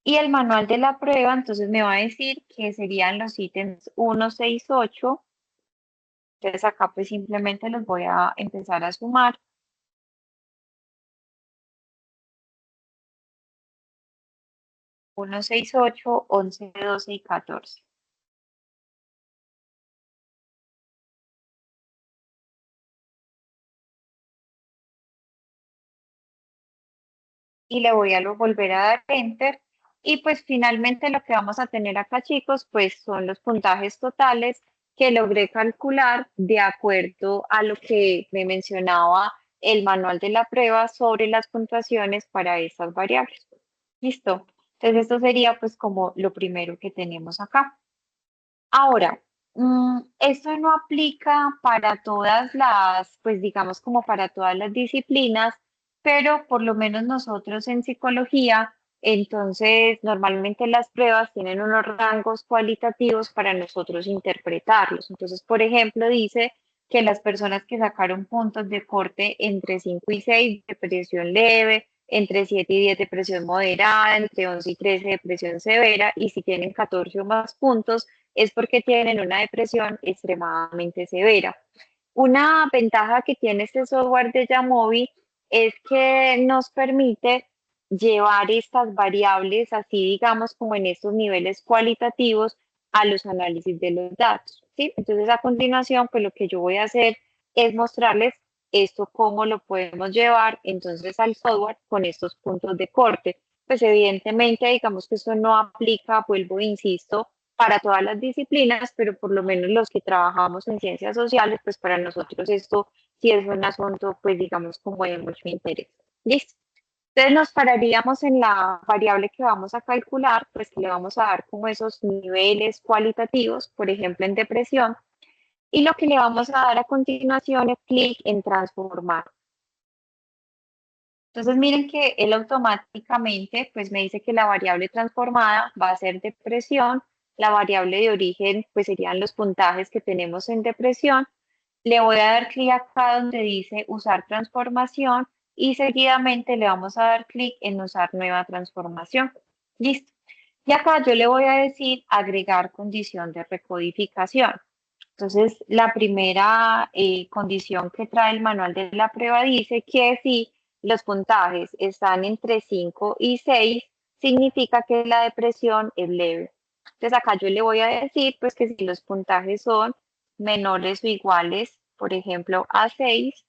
Y el manual de la prueba, entonces me va a decir que serían los ítems 1, 6, 8. Entonces acá pues simplemente los voy a empezar a sumar. 1, 6, 8, 11, 12 y 14. Y le voy a volver a dar enter. Y pues finalmente lo que vamos a tener acá, chicos, pues son los puntajes totales que logré calcular de acuerdo a lo que me mencionaba el manual de la prueba sobre las puntuaciones para estas variables. Listo. Entonces esto sería pues como lo primero que tenemos acá. Ahora, esto no aplica para todas las, pues digamos como para todas las disciplinas, pero por lo menos nosotros en psicología, entonces normalmente las pruebas tienen unos rangos cualitativos para nosotros interpretarlos. Entonces, por ejemplo, dice que las personas que sacaron puntos de corte entre 5 y 6 de presión leve, entre 7 y 10 de presión moderada, entre 11 y 13 de presión severa, y si tienen 14 o más puntos, es porque tienen una depresión extremadamente severa. Una ventaja que tiene este software de Jamovi es que nos permite llevar estas variables, así digamos, como en estos niveles cualitativos, a los análisis de los datos, ¿sí? Entonces, a continuación, pues lo que yo voy a hacer es mostrarles esto, cómo lo podemos llevar entonces al software con estos puntos de corte. Pues evidentemente, digamos que esto no aplica, vuelvo e insisto, para todas las disciplinas, pero por lo menos los que trabajamos en ciencias sociales, pues para nosotros esto sí es un asunto, pues digamos, como de mucho interés. ¿Listo? Entonces nos pararíamos en la variable que vamos a calcular, pues que le vamos a dar como esos niveles cualitativos, por ejemplo en depresión, y lo que le vamos a dar a continuación es clic en transformar. Entonces miren que él automáticamente pues me dice que la variable transformada va a ser depresión, la variable de origen pues serían los puntajes que tenemos en depresión. Le voy a dar clic acá donde dice usar transformación y seguidamente le vamos a dar clic en usar nueva transformación. Listo. Y acá yo le voy a decir agregar condición de recodificación. Entonces, la primera condición que trae el manual de la prueba dice que si los puntajes están entre 5 y 6, significa que la depresión es leve. Entonces, acá yo le voy a decir pues que si los puntajes son menores o iguales, por ejemplo, a 6,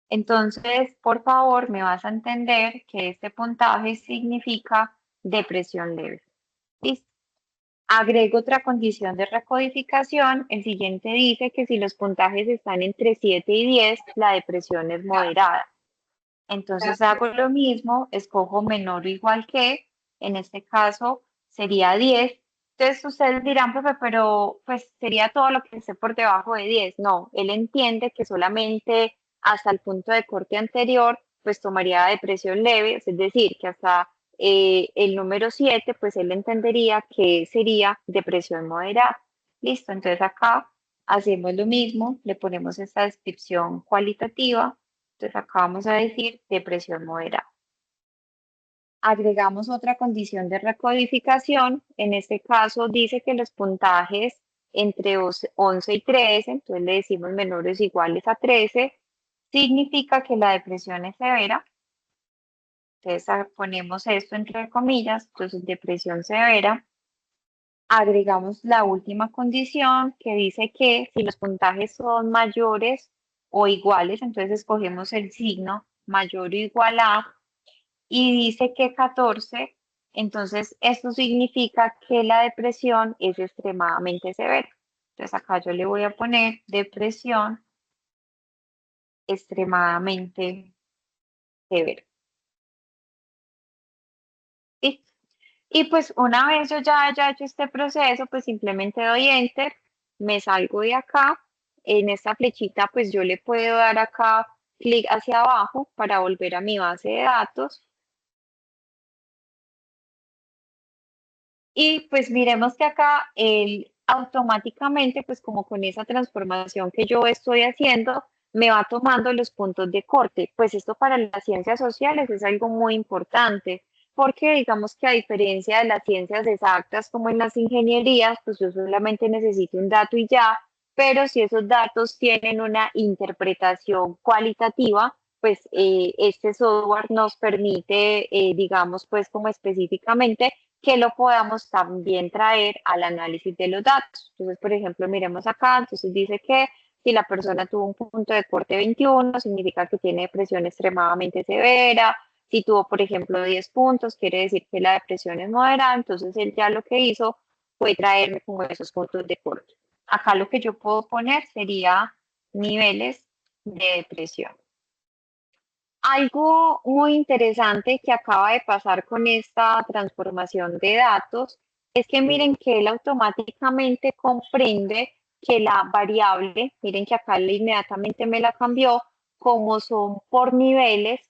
entonces, por favor, me vas a entender que este puntaje significa depresión leve. ¿Listo? Agrego otra condición de recodificación. El siguiente dice que si los puntajes están entre 7 y 10, la depresión es moderada. Entonces hago lo mismo, escojo menor o igual que, en este caso sería 10. Entonces ustedes dirán, profe, pero pues sería todo lo que esté por debajo de 10. No, él entiende que solamente hasta el punto de corte anterior, pues tomaría depresión leve, es decir, que hasta el número 7, pues él entendería que sería depresión moderada. Listo, entonces acá hacemos lo mismo, le ponemos esta descripción cualitativa. Entonces acá vamos a decir depresión moderada. Agregamos otra condición de recodificación. En este caso dice que los puntajes entre 11 y 13, entonces le decimos menores o iguales a 13, significa que la depresión es severa. Entonces ponemos esto entre comillas, entonces depresión severa. Agregamos la última condición que dice que si los puntajes son mayores o iguales, entonces escogemos el signo mayor o igual a y dice que 14, entonces esto significa que la depresión es extremadamente severa. Entonces acá yo le voy a poner depresión extremadamente severa. ¿Listo? Y pues una vez yo ya haya hecho este proceso, pues simplemente doy enter, me salgo de acá, en esta flechita pues yo le puedo dar acá clic hacia abajo para volver a mi base de datos. Y pues miremos que acá él automáticamente, pues como con esa transformación que yo estoy haciendo, me va tomando los puntos de corte. Pues esto para las ciencias sociales es algo muy importante, porque digamos que a diferencia de las ciencias exactas como en las ingenierías, pues yo solamente necesito un dato y ya, pero si esos datos tienen una interpretación cualitativa, pues este software nos permite, digamos, pues como específicamente que lo podamos también traer al análisis de los datos. Entonces, por ejemplo, miremos acá, entonces dice que si la persona tuvo un punto de corte 21, significa que tiene depresión extremadamente severa. Si tuvo, por ejemplo, 10 puntos, quiere decir que la depresión es moderada. Entonces, él ya lo que hizo fue traerme como esos puntos de corte. Acá lo que yo puedo poner sería niveles de depresión. Algo muy interesante que acaba de pasar con esta transformación de datos es que miren que él automáticamente comprende que la variable, miren que acá él inmediatamente me la cambió, como son por niveles,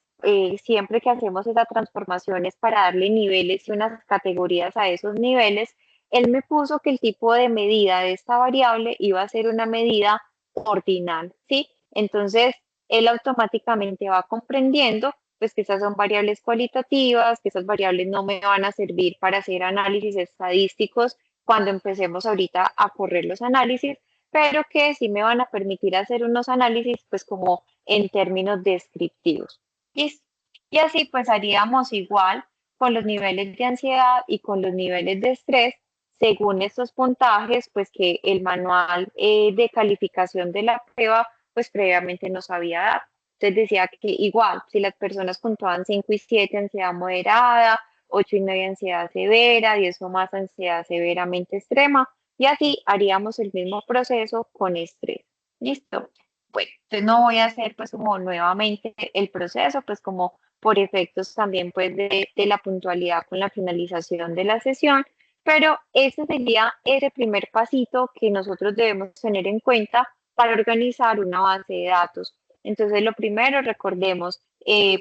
siempre que hacemos esa transformación es para darle niveles y unas categorías a esos niveles, él me puso que el tipo de medida de esta variable iba a ser una medida ordinal, ¿sí? Entonces, él automáticamente va comprendiendo pues que esas son variables cualitativas, que esas variables no me van a servir para hacer análisis estadísticos cuando empecemos ahorita a correr los análisis, pero que sí me van a permitir hacer unos análisis pues como en términos descriptivos. ¿Listo? Y así pues haríamos igual con los niveles de ansiedad y con los niveles de estrés según estos puntajes pues que el manual de calificación de la prueba pues previamente nos había dado. Entonces decía que igual, si las personas puntuaban 5 y 7 ansiedad moderada, 8 y 9 ansiedad severa, 10 o más ansiedad severamente extrema, y así haríamos el mismo proceso con estrés. ¿Listo? Bueno, entonces no voy a hacer pues como nuevamente el proceso, pues como por efectos también pues de la puntualidad con la finalización de la sesión, pero ese sería ese primer pasito que nosotros debemos tener en cuenta para organizar una base de datos. Entonces, lo primero, recordemos,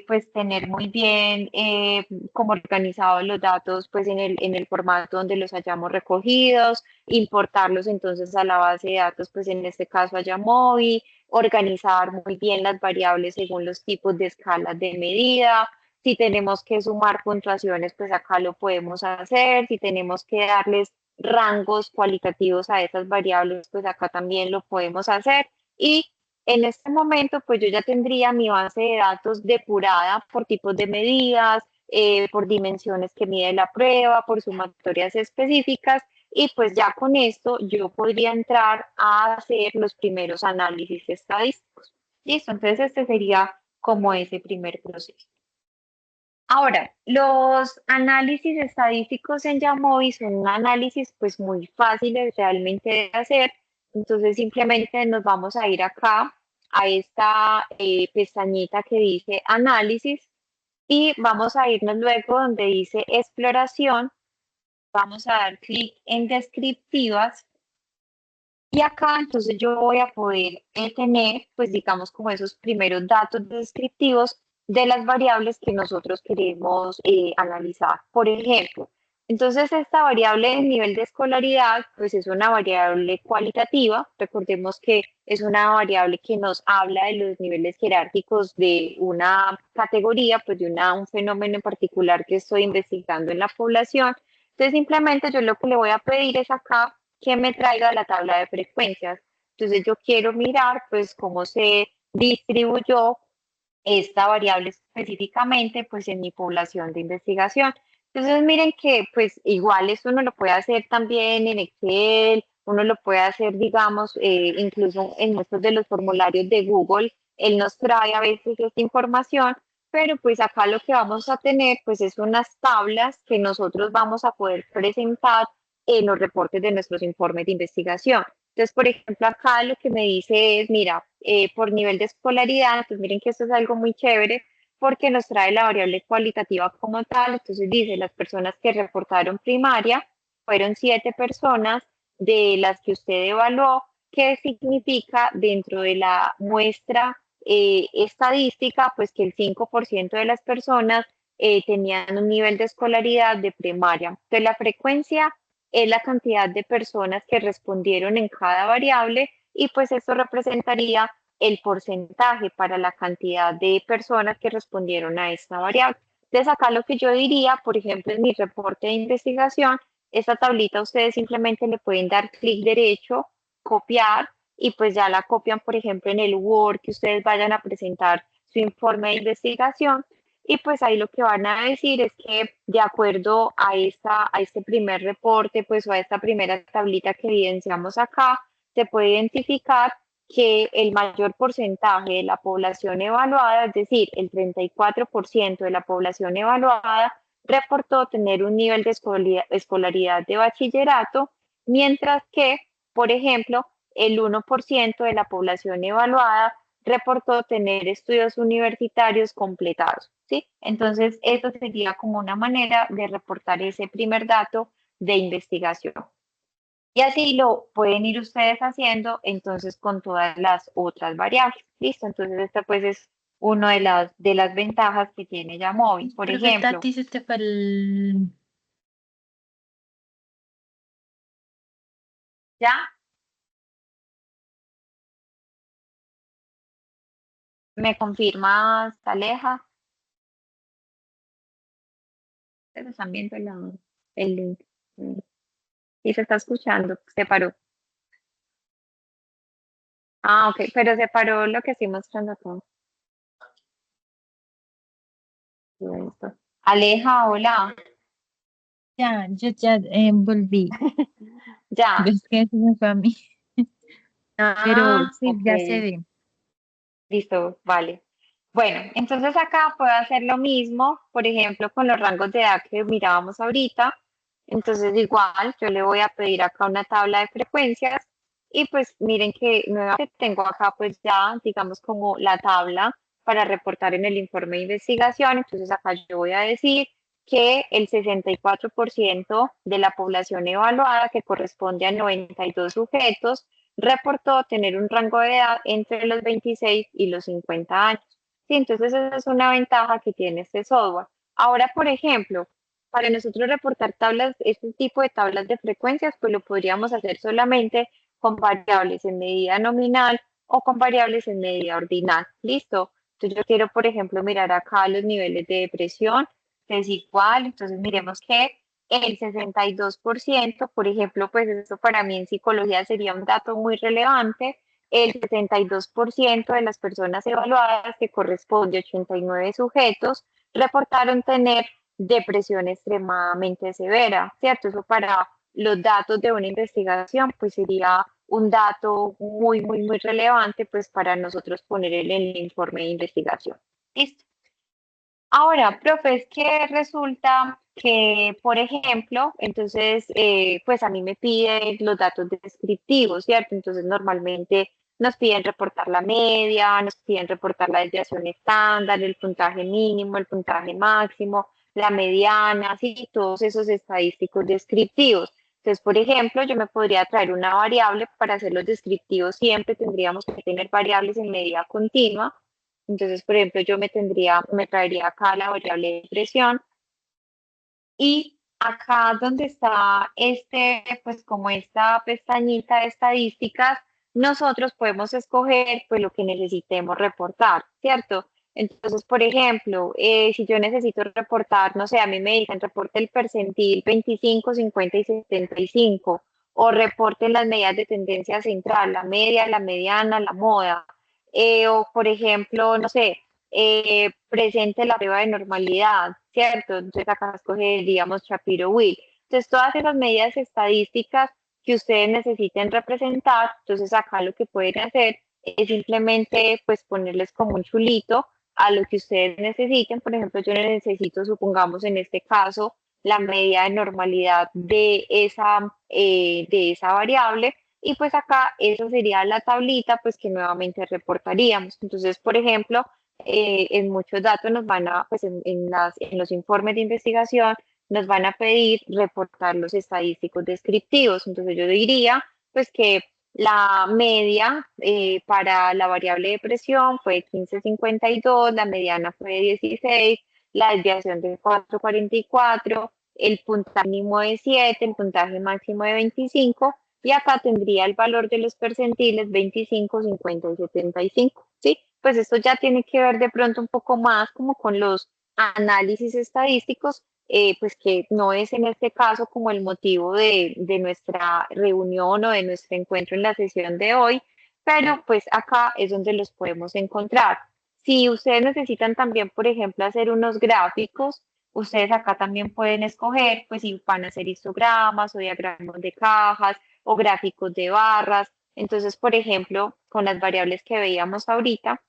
pues tener muy bien como organizados los datos, pues en el formato donde los hayamos recogidos, importarlos entonces a la base de datos, pues en este caso a Yamovi, organizar muy bien las variables según los tipos de escalas de medida. Si tenemos que sumar puntuaciones, pues acá lo podemos hacer. Si tenemos que darles rangos cualitativos a esas variables, pues acá también lo podemos hacer. Y en este momento, pues yo ya tendría mi base de datos depurada por tipos de medidas, por dimensiones que mide la prueba, por sumatorias específicas, y pues ya con esto yo podría entrar a hacer los primeros análisis estadísticos. Listo, entonces este sería como ese primer proceso. Ahora, los análisis estadísticos en Jamovi son un análisis pues muy fáciles realmente de hacer. Entonces simplemente nos vamos a ir acá a esta pestañita que dice análisis y vamos a irnos luego donde dice exploración. Vamos a dar clic en descriptivas y acá entonces yo voy a poder tener, pues digamos, como esos primeros datos descriptivos de las variables que nosotros queremos analizar. Por ejemplo, entonces esta variable de nivel de escolaridad, pues es una variable cualitativa. Recordemos que es una variable que nos habla de los niveles jerárquicos de una categoría, pues de un fenómeno en particular que estoy investigando en la población. Entonces simplemente yo lo que le voy a pedir es acá que me traiga la tabla de frecuencias. Entonces yo quiero mirar pues cómo se distribuyó esta variable específicamente pues en mi población de investigación. Entonces miren que pues igual esto uno lo puede hacer también en Excel uno lo puede hacer, digamos, incluso en muchos de los formularios de Google, él nos trae a veces esta información, pero pues acá lo que vamos a tener pues es unas tablas que nosotros vamos a poder presentar en los reportes de nuestros informes de investigación. Entonces, por ejemplo, acá lo que me dice es, mira, por nivel de escolaridad, pues miren que esto es algo muy chévere porque nos trae la variable cualitativa como tal. Entonces dice, las personas que reportaron primaria fueron 7 personas de las que usted evaluó, que significa dentro de la muestra estadística, pues que el 5% de las personas tenían un nivel de escolaridad de primaria. Entonces, la frecuencia es la cantidad de personas que respondieron en cada variable y pues esto representaría el porcentaje para la cantidad de personas que respondieron a esta variable. Entonces, acá lo que yo diría, por ejemplo, en mi reporte de investigación, esta tablita ustedes simplemente le pueden dar clic derecho, copiar y pues ya la copian, por ejemplo, en el Word que ustedes vayan a presentar su informe de investigación y pues ahí lo que van a decir es que de acuerdo a este primer reporte, pues o a esta primera tablita que evidenciamos acá, se puede identificar que el mayor porcentaje de la población evaluada, es decir, el 34% de la población evaluada, reportó tener un nivel de escolaridad de bachillerato, mientras que, por ejemplo, el 1% de la población evaluada reportó tener estudios universitarios completados, ¿sí? Entonces, eso sería como una manera de reportar ese primer dato de investigación. Y así lo pueden ir ustedes haciendo entonces con todas las otras variables. ¿Listo? Entonces, esta pues es una de las ventajas que tiene Yamovi. Por Profe ejemplo, Tati, se te fue el... ¿ya? ¿Me confirmas, Aleja? Ustedes están viendo el link. Y se está escuchando, se paró. Ah, ok, pero se paró lo que estoy mostrando acá. Listo. Aleja, hola. Ya, yo ya volví. Ya. Ves que se me fue a mí. Pero Ah, sí, ok. ya se ve. Listo, vale. Bueno, entonces acá puedo hacer lo mismo, por ejemplo, con los rangos de edad que mirábamos ahorita. Entonces, igual, yo le voy a pedir acá una tabla de frecuencias y pues miren que nuevamente tengo acá pues ya, digamos, como la tabla para reportar en el informe de investigación. Entonces, acá yo voy a decir que el 64% de la población evaluada, que corresponde a 92 sujetos, reportó tener un rango de edad entre los 26 y los 50 años. Sí, entonces esa es una ventaja que tiene este software. Ahora, por ejemplo, para nosotros reportar tablas, este tipo de tablas de frecuencias, pues lo podríamos hacer solamente con variables en medida nominal o con variables en medida ordinal. ¿Listo? Entonces yo quiero, por ejemplo, mirar acá los niveles de depresión, es igual, entonces miremos que el 62%, por ejemplo, pues esto para mí en psicología sería un dato muy relevante. El 62% de las personas evaluadas, que corresponde a 89 sujetos, reportaron tener depresión extremadamente severa, ¿cierto? Eso para los datos de una investigación, pues sería un dato muy, muy, muy relevante, pues para nosotros poner en el informe de investigación. ¿Listo? Ahora, profe, es que resulta que, por ejemplo, entonces, pues a mí me piden los datos descriptivos, ¿cierto? Entonces, normalmente nos piden reportar la media, nos piden reportar la desviación estándar, el puntaje mínimo, el puntaje máximo, la mediana, sí, todos esos estadísticos descriptivos. Entonces, por ejemplo, yo me podría traer una variable para hacer los descriptivos, siempre tendríamos que tener variables en medida continua. Entonces, por ejemplo, yo me traería acá la variable de presión y acá donde está pues como esta pestañita de estadísticas, nosotros podemos escoger pues lo que necesitemos reportar, ¿cierto? Entonces, por ejemplo, si yo necesito reportar, no sé, a mí me dicen reporte el percentil 25, 50 y 75, o reporte las medidas de tendencia central, la media, la mediana, la moda, o por ejemplo, no sé, presente la prueba de normalidad, ¿cierto? Entonces acá escogeríamos Shapiro-Wilk. Entonces todas esas medidas estadísticas que ustedes necesiten representar. Entonces acá lo que pueden hacer es simplemente pues ponerles como un chulito a lo que ustedes necesiten. Por ejemplo, yo necesito, supongamos en este caso, la media de normalidad de esa variable. Y pues acá esa sería la tablita pues que nuevamente reportaríamos. Entonces, por ejemplo, en muchos datos nos van a, pues en los informes de investigación, nos van a pedir reportar los estadísticos descriptivos. Entonces yo diría pues que la media para la variable de presión fue 15,52, la mediana fue 16, la desviación de 4,44, el puntaje mínimo de 7, el puntaje máximo de 25, y acá tendría el valor de los percentiles 25, 50 y 75, ¿sí? Pues esto ya tiene que ver de pronto un poco más como con los análisis estadísticos, pues que no es en este caso como el motivo de nuestra reunión o de nuestro encuentro en la sesión de hoy, pero pues acá es donde los podemos encontrar. Si ustedes necesitan también, por ejemplo, hacer unos gráficos, ustedes acá también pueden escoger, pues si van a hacer histogramas o diagramas de cajas o gráficos de barras. Entonces, por ejemplo, con las variables que veíamos ahorita,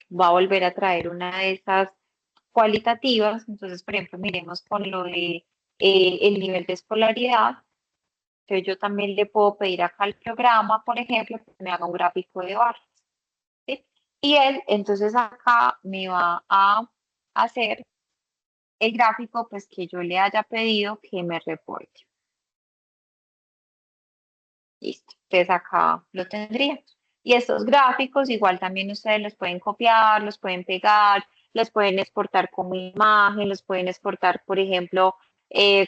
va a volver a traer una de esas cualitativas. Entonces, por ejemplo, miremos con lo de el nivel de escolaridad. Entonces, yo también le puedo pedir acá al programa, por ejemplo, que me haga un gráfico de barras, ¿sí? Y él, entonces acá me va a hacer el gráfico, pues que yo le haya pedido que me reporte. Listo. Entonces acá lo tendría. Y estos gráficos igual también ustedes los pueden copiar, los pueden pegar, los pueden exportar como imagen, los pueden exportar, por ejemplo,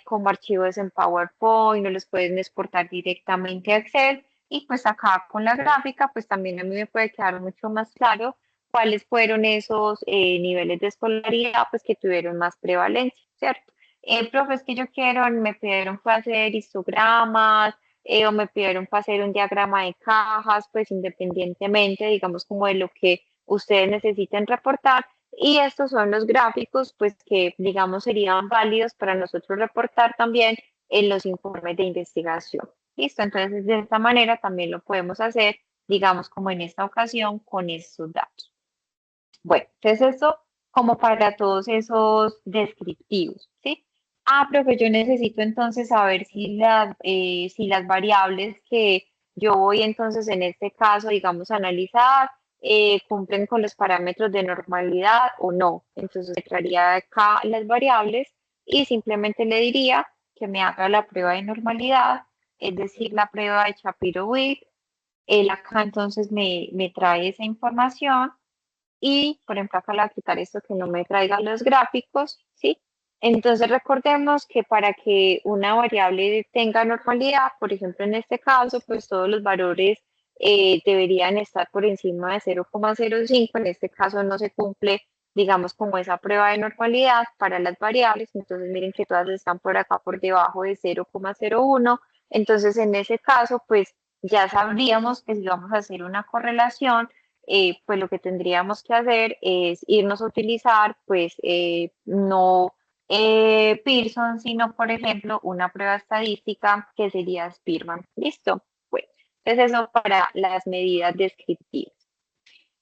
como archivos en PowerPoint, o los pueden exportar directamente a Excel. Y pues acá con la gráfica, pues también a mí me puede quedar mucho más claro cuáles fueron esos niveles de escolaridad pues que tuvieron más prevalencia, ¿cierto? Profe, es que yo quiero, me pidieron fue hacer histogramas, o me pidieron para hacer un diagrama de cajas, pues independientemente, digamos, como de lo que ustedes necesiten reportar. Y estos son los gráficos, pues que, digamos, serían válidos para nosotros reportar también en los informes de investigación. Listo, entonces de esta manera también lo podemos hacer, digamos, como en esta ocasión, con estos datos. Bueno, entonces eso como para todos esos descriptivos, ¿sí? Ah, profe, yo necesito entonces saber si las variables que yo voy entonces en este caso, digamos, a analizar, cumplen con los parámetros de normalidad o no. Entonces, entraría acá las variables y simplemente le diría que me haga la prueba de normalidad, es decir, la prueba de Shapiro-Wilk. Él acá entonces me trae esa información y, por ejemplo, acá le voy a quitar esto que no me traiga los gráficos, ¿sí? Entonces recordemos que para que una variable tenga normalidad, por ejemplo, en este caso, pues todos los valores deberían estar por encima de 0,05. En este caso no se cumple, digamos, como esa prueba de normalidad para las variables. Entonces miren que todas están por acá por debajo de 0,01. Entonces en ese caso, pues ya sabríamos que si vamos a hacer una correlación, pues lo que tendríamos que hacer es irnos a utilizar, pues no Pearson, sino por ejemplo una prueba estadística que sería Spearman. ¿Listo? Bueno, entonces eso para las medidas descriptivas.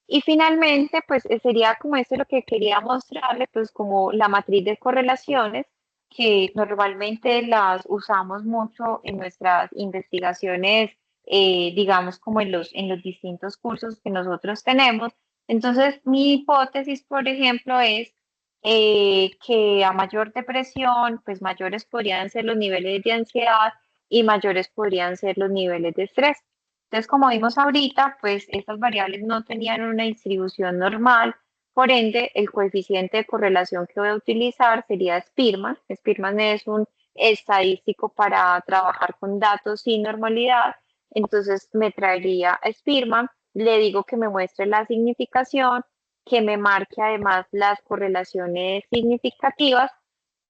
Y finalmente, pues sería como esto lo que quería mostrarle, pues como la matriz de correlaciones, que normalmente las usamos mucho en nuestras investigaciones, digamos como en los distintos cursos que nosotros tenemos. Entonces, mi hipótesis, por ejemplo, es que a mayor depresión, pues mayores podrían ser los niveles de ansiedad y mayores podrían ser los niveles de estrés. Entonces, como vimos ahorita, pues estas variables no tenían una distribución normal, por ende, el coeficiente de correlación que voy a utilizar sería Spearman. Spearman es un estadístico para trabajar con datos sin normalidad, entonces me traería a Spearman, le digo que me muestre la significación, que me marque además las correlaciones significativas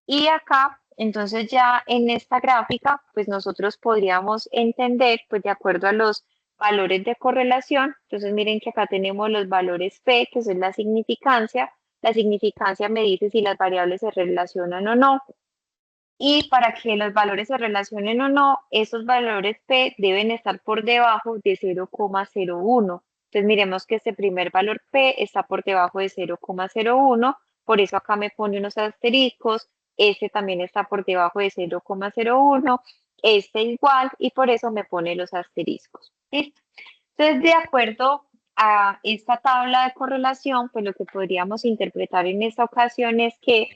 y acá, entonces ya en esta gráfica, pues nosotros podríamos entender, pues de acuerdo a los valores de correlación, entonces miren que acá tenemos los valores P, que es la significancia me dice si las variables se relacionan o no, y para que los valores se relacionen o no, esos valores P deben estar por debajo de 0,01. Entonces miremos que este primer valor P está por debajo de 0,01, por eso acá me pone unos asteriscos, este también está por debajo de 0,01, este igual y por eso me pone los asteriscos. ¿Listo? Entonces, de acuerdo a esta tabla de correlación, pues lo que podríamos interpretar en esta ocasión es que,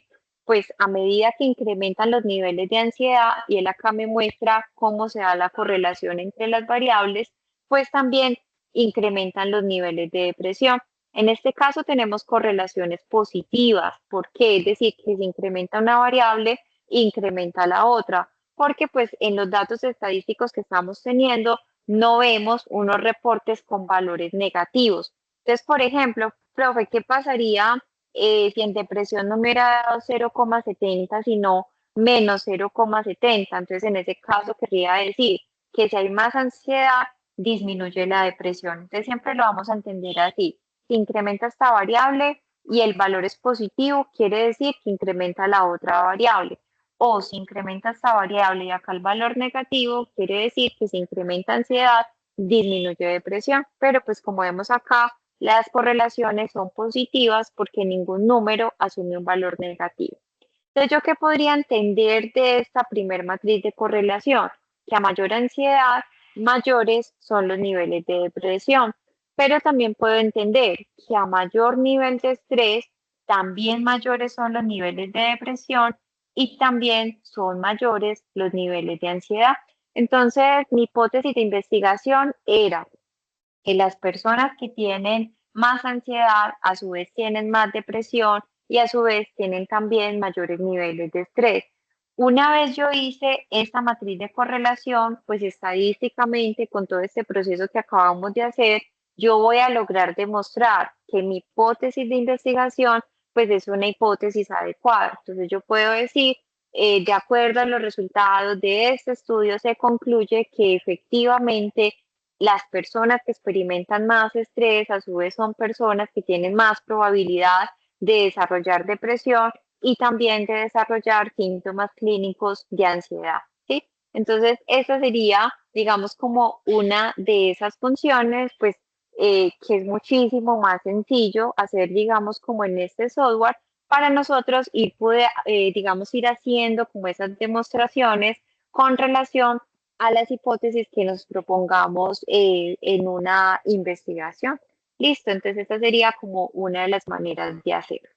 pues a medida que incrementan los niveles de ansiedad, y él acá me muestra cómo se da la correlación entre las variables, pues también incrementan los niveles de depresión. En este caso tenemos correlaciones positivas. ¿Por qué? Es decir, que si incrementa una variable, incrementa la otra, porque pues en los datos estadísticos que estamos teniendo, no vemos unos reportes con valores negativos. Entonces, por ejemplo, profe, ¿qué pasaría si en depresión no me hubiera dado 0,70, sino menos 0,70? Entonces, en ese caso, querría decir que si hay más ansiedad, disminuye la depresión. Entonces, siempre lo vamos a entender así. Si incrementa esta variable y el valor es positivo, quiere decir que incrementa la otra variable. O si incrementa esta variable y acá el valor negativo, quiere decir que si incrementa ansiedad, disminuye depresión. Pero pues como vemos acá, las correlaciones son positivas porque ningún número asume un valor negativo. Entonces, ¿yo qué podría entender de esta primer matriz de correlación? Que a mayor ansiedad, mayores son los niveles de depresión. Pero también puedo entender que a mayor nivel de estrés, también mayores son los niveles de depresión y también son mayores los niveles de ansiedad. Entonces, mi hipótesis de investigación era que las personas que tienen más ansiedad a su vez tienen más depresión y a su vez tienen también mayores niveles de estrés. Una vez yo hice esta matriz de correlación, pues estadísticamente con todo este proceso que acabamos de hacer, yo voy a lograr demostrar que mi hipótesis de investigación pues es una hipótesis adecuada. Entonces yo puedo decir, de acuerdo a los resultados de este estudio, se concluye que efectivamente las personas que experimentan más estrés, a su vez, son personas que tienen más probabilidad de desarrollar depresión y también de desarrollar síntomas clínicos de ansiedad, ¿sí? Entonces, esa sería, digamos, como una de esas funciones, pues, que es muchísimo más sencillo hacer, digamos, como en este software, para nosotros ir, digamos, ir haciendo como esas demostraciones con relación a las hipótesis que nos propongamos en una investigación. Listo, entonces esta sería como una de las maneras de hacerlo.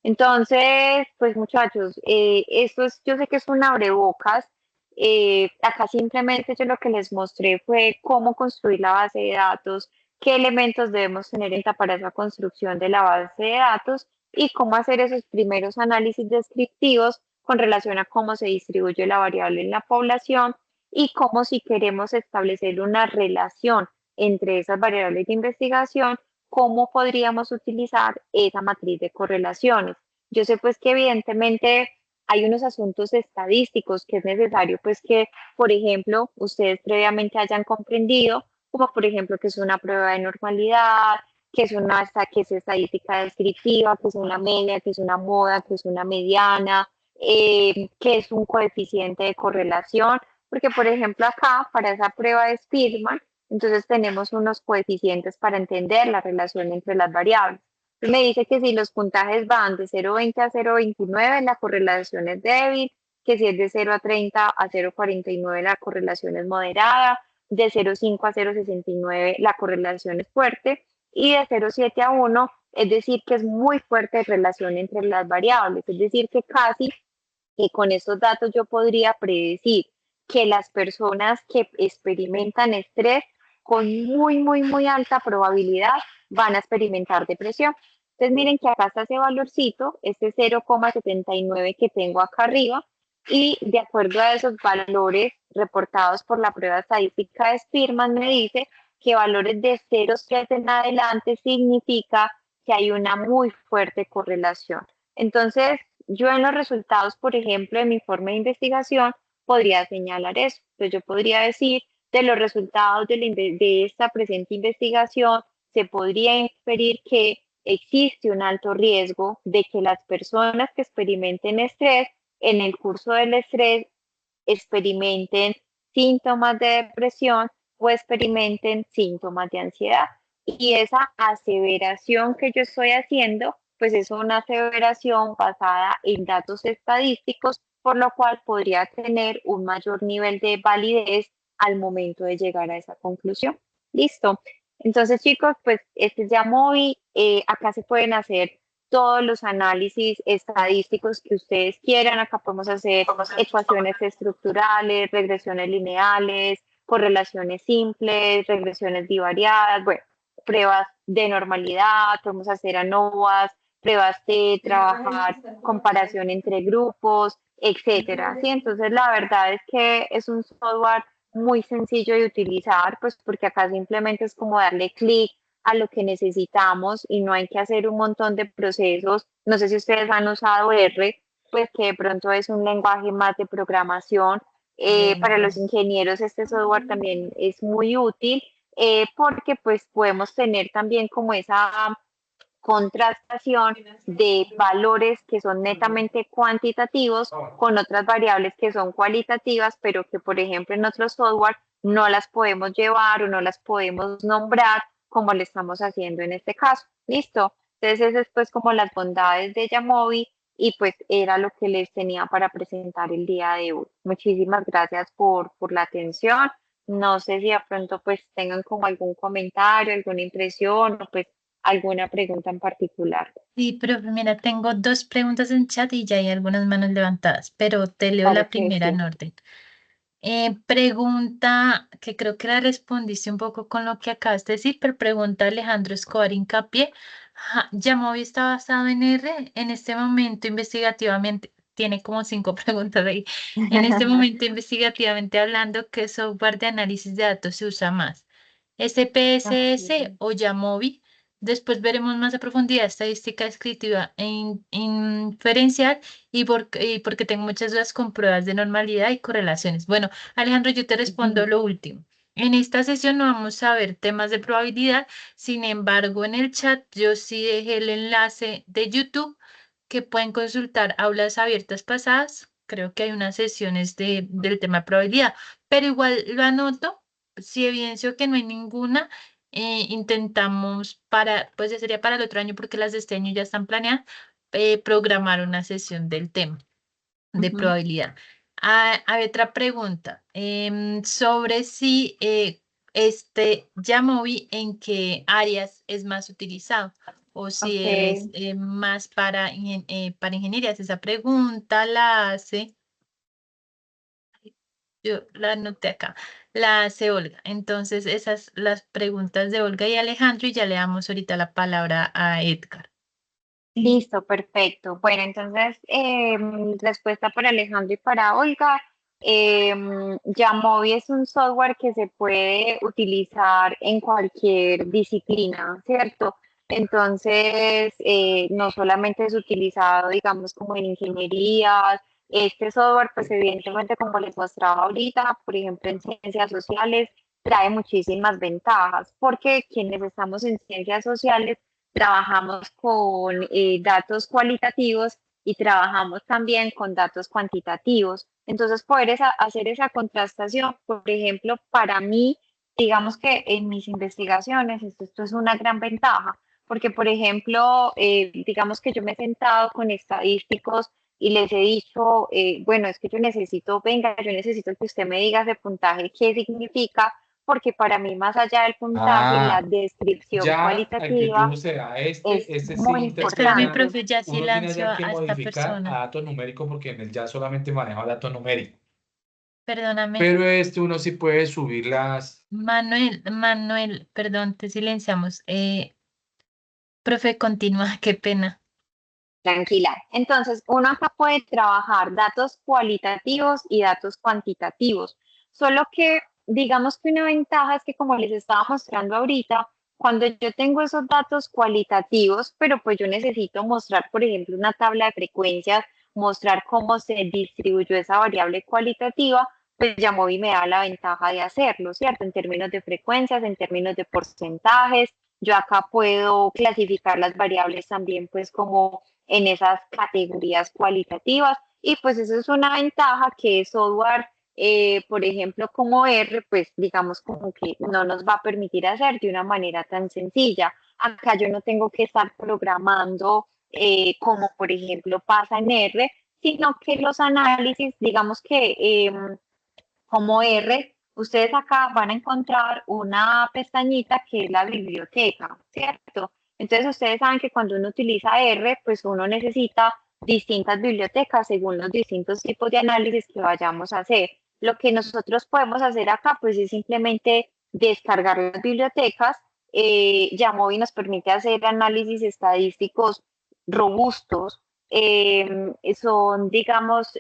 Entonces, pues muchachos, esto es, yo sé que es un abrebocas. Acá simplemente yo lo que les mostré fue cómo construir la base de datos, qué elementos debemos tener en cuenta para esa construcción de la base de datos y cómo hacer esos primeros análisis descriptivos con relación a cómo se distribuye la variable en la población y cómo si queremos establecer una relación entre esas variables de investigación, cómo podríamos utilizar esa matriz de correlaciones. Yo sé pues que evidentemente hay unos asuntos estadísticos que es necesario pues que, por ejemplo, ustedes previamente hayan comprendido, como por ejemplo que es una prueba de normalidad, que es estadística descriptiva, que es una media, que es una moda, que es una mediana, que es un coeficiente de correlación, porque por ejemplo acá para esa prueba de Spearman, entonces tenemos unos coeficientes para entender la relación entre las variables. Entonces me dice que si los puntajes van de 0,20 a 0,29, la correlación es débil, que si es de 0 a 30 a 0,49, la correlación es moderada, de 0,5 a 0,69, la correlación es fuerte, y de 0,7 a 1, es decir, que es muy fuerte la relación entre las variables, es decir, que casi que con estos datos yo podría predecir que las personas que experimentan estrés con muy alta probabilidad van a experimentar depresión. Entonces miren que acá está ese valorcito, este 0,79 que tengo acá arriba, y de acuerdo a esos valores reportados por la prueba estadística de Spearman me dice que valores de 0,7 en adelante significa que hay una muy fuerte correlación. Entonces, yo en los resultados, por ejemplo, de mi informe de investigación, podría señalar eso. Entonces, yo podría decir, de los resultados de esta presente investigación, se podría inferir que existe un alto riesgo de que las personas que experimenten estrés en el curso del estrés experimenten síntomas de depresión o experimenten síntomas de ansiedad. Y esa aseveración que yo estoy haciendo, pues es una aseveración basada en datos estadísticos, por lo cual podría tener un mayor nivel de validez al momento de llegar a esa conclusión. Listo. Entonces, chicos, pues este es ya muy, acá se pueden hacer todos los análisis estadísticos que ustedes quieran. Acá podemos hacer ecuaciones estructurales, regresiones lineales, correlaciones simples, regresiones bivariadas, bueno, pruebas de normalidad, podemos hacer ANOVAs, pruebas de trabajar, comparación entre grupos, etcétera. ¿Sí? Entonces, la verdad es que es un software muy sencillo de utilizar, pues porque acá simplemente es como darle clic a lo que necesitamos y no hay que hacer un montón de procesos. No sé si ustedes han usado R, pues que de pronto es un lenguaje más de programación. Para los ingenieros este software también es muy útil porque pues podemos tener también como esa contrastación de valores que son netamente cuantitativos con otras variables que son cualitativas, pero que por ejemplo en otro software no las podemos llevar o no las podemos nombrar como lo estamos haciendo en este caso. ¿Listo? Entonces, eso es pues como las bondades de Yamovi y pues era lo que les tenía para presentar el día de hoy. Muchísimas gracias por la atención. No sé si de pronto pues tengan como algún comentario, alguna impresión o pues alguna pregunta en particular. Sí, pero mira, tengo dos preguntas en chat y ya hay algunas manos levantadas, pero te leo Claro la que primera en sí. orden. Pregunta, que creo que la respondiste un poco con lo que acabas de decir, pero pregunta Alejandro Escobar Hincapié. ¿Yamovi está basado en R? En este momento investigativamente, tiene como cinco preguntas ahí. En este momento investigativamente hablando, ¿qué software de análisis de datos se usa más? ¿SPSS Ok. o Yamovi? Después veremos más a profundidad estadística descriptiva e inferencial y porque tengo muchas dudas con pruebas de normalidad y correlaciones. Bueno, Alejandro, yo te respondo lo último. En esta sesión no vamos a ver temas de probabilidad, sin embargo, en el chat yo sí dejé el enlace de YouTube que pueden consultar aulas abiertas pasadas. Creo que hay unas sesiones del tema de probabilidad, pero igual lo anoto. Si evidencio que no hay ninguna, intentamos pues ya sería para el otro año porque las de este año ya están planeadas, programar una sesión del tema de Ujú. probabilidad. Hay otra pregunta sobre si Jamovi en qué áreas es más utilizado o si Ok, es más para ingenierías. Esa pregunta la hace, yo la anoté acá, la hace Olga. Entonces, esas las preguntas de Olga y Alejandro y ya le damos ahorita la palabra a Edgar. listo, perfecto. Bueno, entonces, respuesta para Alejandro y para Olga. Jamovi es un software que se puede utilizar en cualquier disciplina, ¿cierto? Entonces, no solamente es utilizado, digamos, como en ingenierías. Este software, pues evidentemente, como les mostraba ahorita, por ejemplo, en ciencias sociales, trae muchísimas ventajas, porque quienes estamos en ciencias sociales trabajamos con datos cualitativos y trabajamos también con datos cuantitativos. Entonces, poder hacer esa contrastación, por ejemplo, para mí, digamos que en mis investigaciones, esto es una gran ventaja, porque, por ejemplo, digamos que yo me he sentado con estadísticos y les he dicho, bueno, es que yo necesito, venga, yo necesito que usted me diga ese puntaje, qué significa, porque para mí, más allá del puntaje, la Ah, descripción ya el que yo cualitativa use a es este sí muy Espérame, importante. interpreta, profe, ya uno tiene silencio ya que a esta modificar a persona. datos numéricos porque en el ya solamente maneja datos numéricos. Perdóname. Pero uno sí puede subir las... Manuel, perdón, te silenciamos. Profe, continúa, qué pena. Tranquila. Entonces, uno acá puede trabajar datos cualitativos y datos cuantitativos. Solo que, digamos que una ventaja es que, como les estaba mostrando ahorita, cuando yo tengo esos datos cualitativos, pero pues yo necesito mostrar, por ejemplo, una tabla de frecuencias, mostrar cómo se distribuyó esa variable cualitativa, pues Jamovi me da la ventaja de hacerlo, ¿cierto? En términos de frecuencias, en términos de porcentajes. Yo acá puedo clasificar las variables también, pues como en esas categorías cualitativas y pues eso es una ventaja que software, por ejemplo, como R, pues digamos como que no nos va a permitir hacer de una manera tan sencilla. Acá yo no tengo que estar programando como por ejemplo pasa en R, sino que los análisis, digamos que como R, ustedes acá van a encontrar una pestañita que es la biblioteca, ¿cierto? Entonces ustedes saben que cuando uno utiliza R, pues uno necesita distintas bibliotecas según los distintos tipos de análisis que vayamos a hacer. Lo que nosotros podemos hacer acá, pues es simplemente descargar las bibliotecas. Jamovi nos permite hacer análisis estadísticos robustos, son, digamos,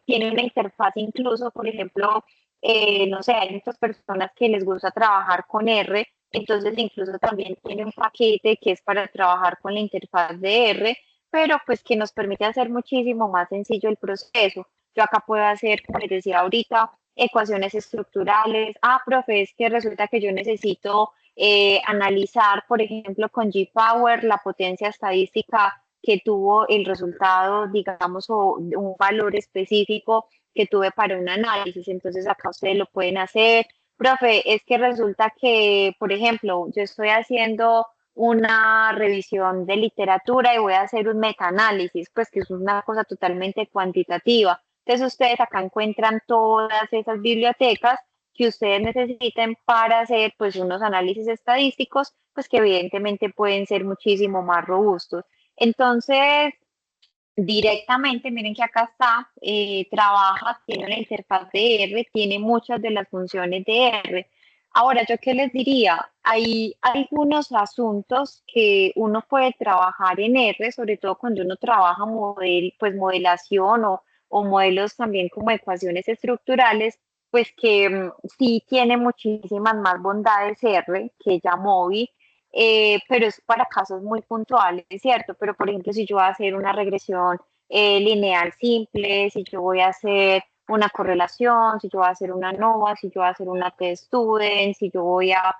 tiene una interfaz incluso, por ejemplo, no sé, hay muchas personas que les gusta trabajar con R, entonces incluso también tiene un paquete que es para trabajar con la interfaz de R, pero pues que nos permite hacer muchísimo más sencillo el proceso. Yo acá puedo hacer, como les decía ahorita, ecuaciones estructurales. Ah, profe, es que resulta que yo necesito analizar, por ejemplo, con G-Power la potencia estadística que tuvo el resultado, digamos, o un valor específico que tuve para un análisis. Entonces acá ustedes lo pueden hacer. Profe, es que resulta que, por ejemplo, yo estoy haciendo una revisión de literatura y voy a hacer un metaanálisis, pues que es una cosa totalmente cuantitativa. Entonces ustedes acá encuentran todas esas bibliotecas que ustedes necesiten para hacer pues unos análisis estadísticos, pues que evidentemente pueden ser muchísimo más robustos. Entonces, directamente, miren que acá está, trabaja, tiene una interfaz de R, tiene muchas de las funciones de R. Ahora, ¿yo qué les diría? Hay algunos asuntos que uno puede trabajar en R, sobre todo cuando uno trabaja pues modelación o modelos también como ecuaciones estructurales, pues que sí tiene muchísimas más bondades R que Jamovi, pero es para casos muy puntuales, ¿cierto? Pero, por ejemplo, si yo voy a hacer una regresión lineal simple, si yo voy a hacer una correlación, si yo voy a hacer una ANOVA, si yo voy a hacer una T-Student, si yo voy a,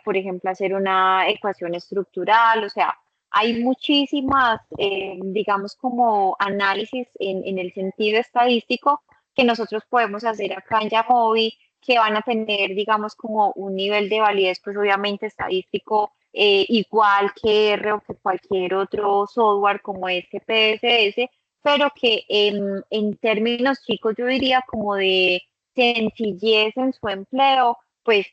por ejemplo, hacer una ecuación estructural, o sea, hay muchísimas, digamos, como análisis en el sentido estadístico que nosotros podemos hacer acá en Jamovi, que van a tener, digamos, como un nivel de validez, pues obviamente estadístico igual que R o que cualquier otro software como SPSS, pero que en términos chicos yo diría como de sencillez en su empleo, pues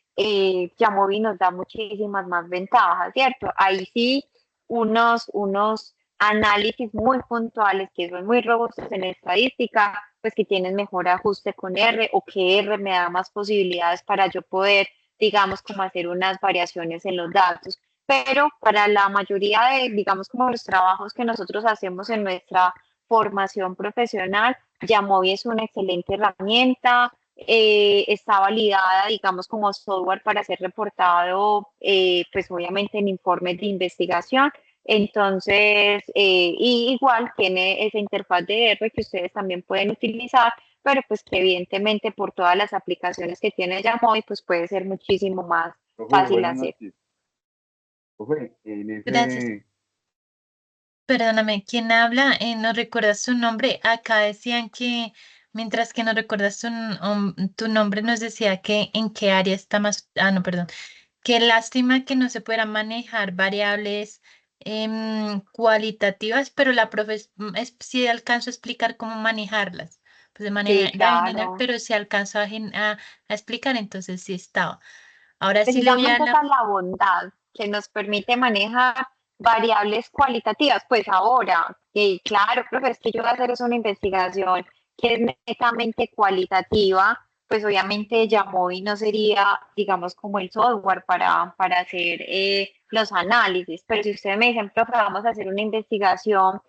Jamovi nos da muchísimas más ventajas, ¿cierto? Ahí sí, unos análisis muy puntuales que son muy robustos en estadística, pues que tienen mejor ajuste con R o que R me da más posibilidades para yo poder, digamos, como hacer unas variaciones en los datos. Pero para la mayoría de, digamos, como los trabajos que nosotros hacemos en nuestra formación profesional, Jamovi es una excelente herramienta, está validada, digamos, como software para ser reportado, pues obviamente en informes de investigación. Entonces, y igual tiene esa interfaz de R que ustedes también pueden utilizar, pero pues que evidentemente por todas las aplicaciones que tiene Jamovi, pues puede ser muchísimo más Profe, fácil buenas hacer. noches. Profe, en Gracias. ese, Perdóname, ¿quién habla? ¿No recuerdas su nombre? Acá decían que, mientras que no recuerdas tu nombre, nos decía que en qué área está más. Ah, no, perdón. Qué lástima que no se puedan manejar variables cualitativas, pero la profe sí alcanzó a explicar cómo manejarlas. Pues de Sí, manera general, claro. pero sí alcanzó a explicar, entonces sí estaba. Ahora sí le voy a Precisamente esa la. es la bondad que nos permite manejar variables cualitativas. Pues ahora, claro, profe, es que yo voy a hacer es una investigación que es netamente cualitativa, pues obviamente Jamovi no sería, digamos, como el software para hacer los análisis, pero si ustedes me dicen, profe, vamos a hacer una investigación,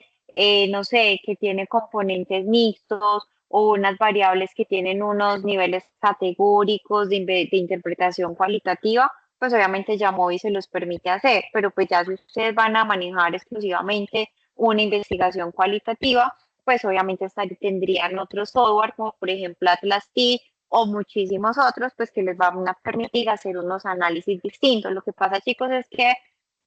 no sé, que tiene componentes mixtos, o unas variables que tienen unos niveles categóricos de interpretación cualitativa, pues obviamente Jamovi se los permite hacer, pero pues ya si ustedes van a manejar exclusivamente una investigación cualitativa, pues obviamente tendrían otro software como por ejemplo Atlas T o muchísimos otros, pues que les van a permitir hacer unos análisis distintos. Lo que pasa, chicos, es que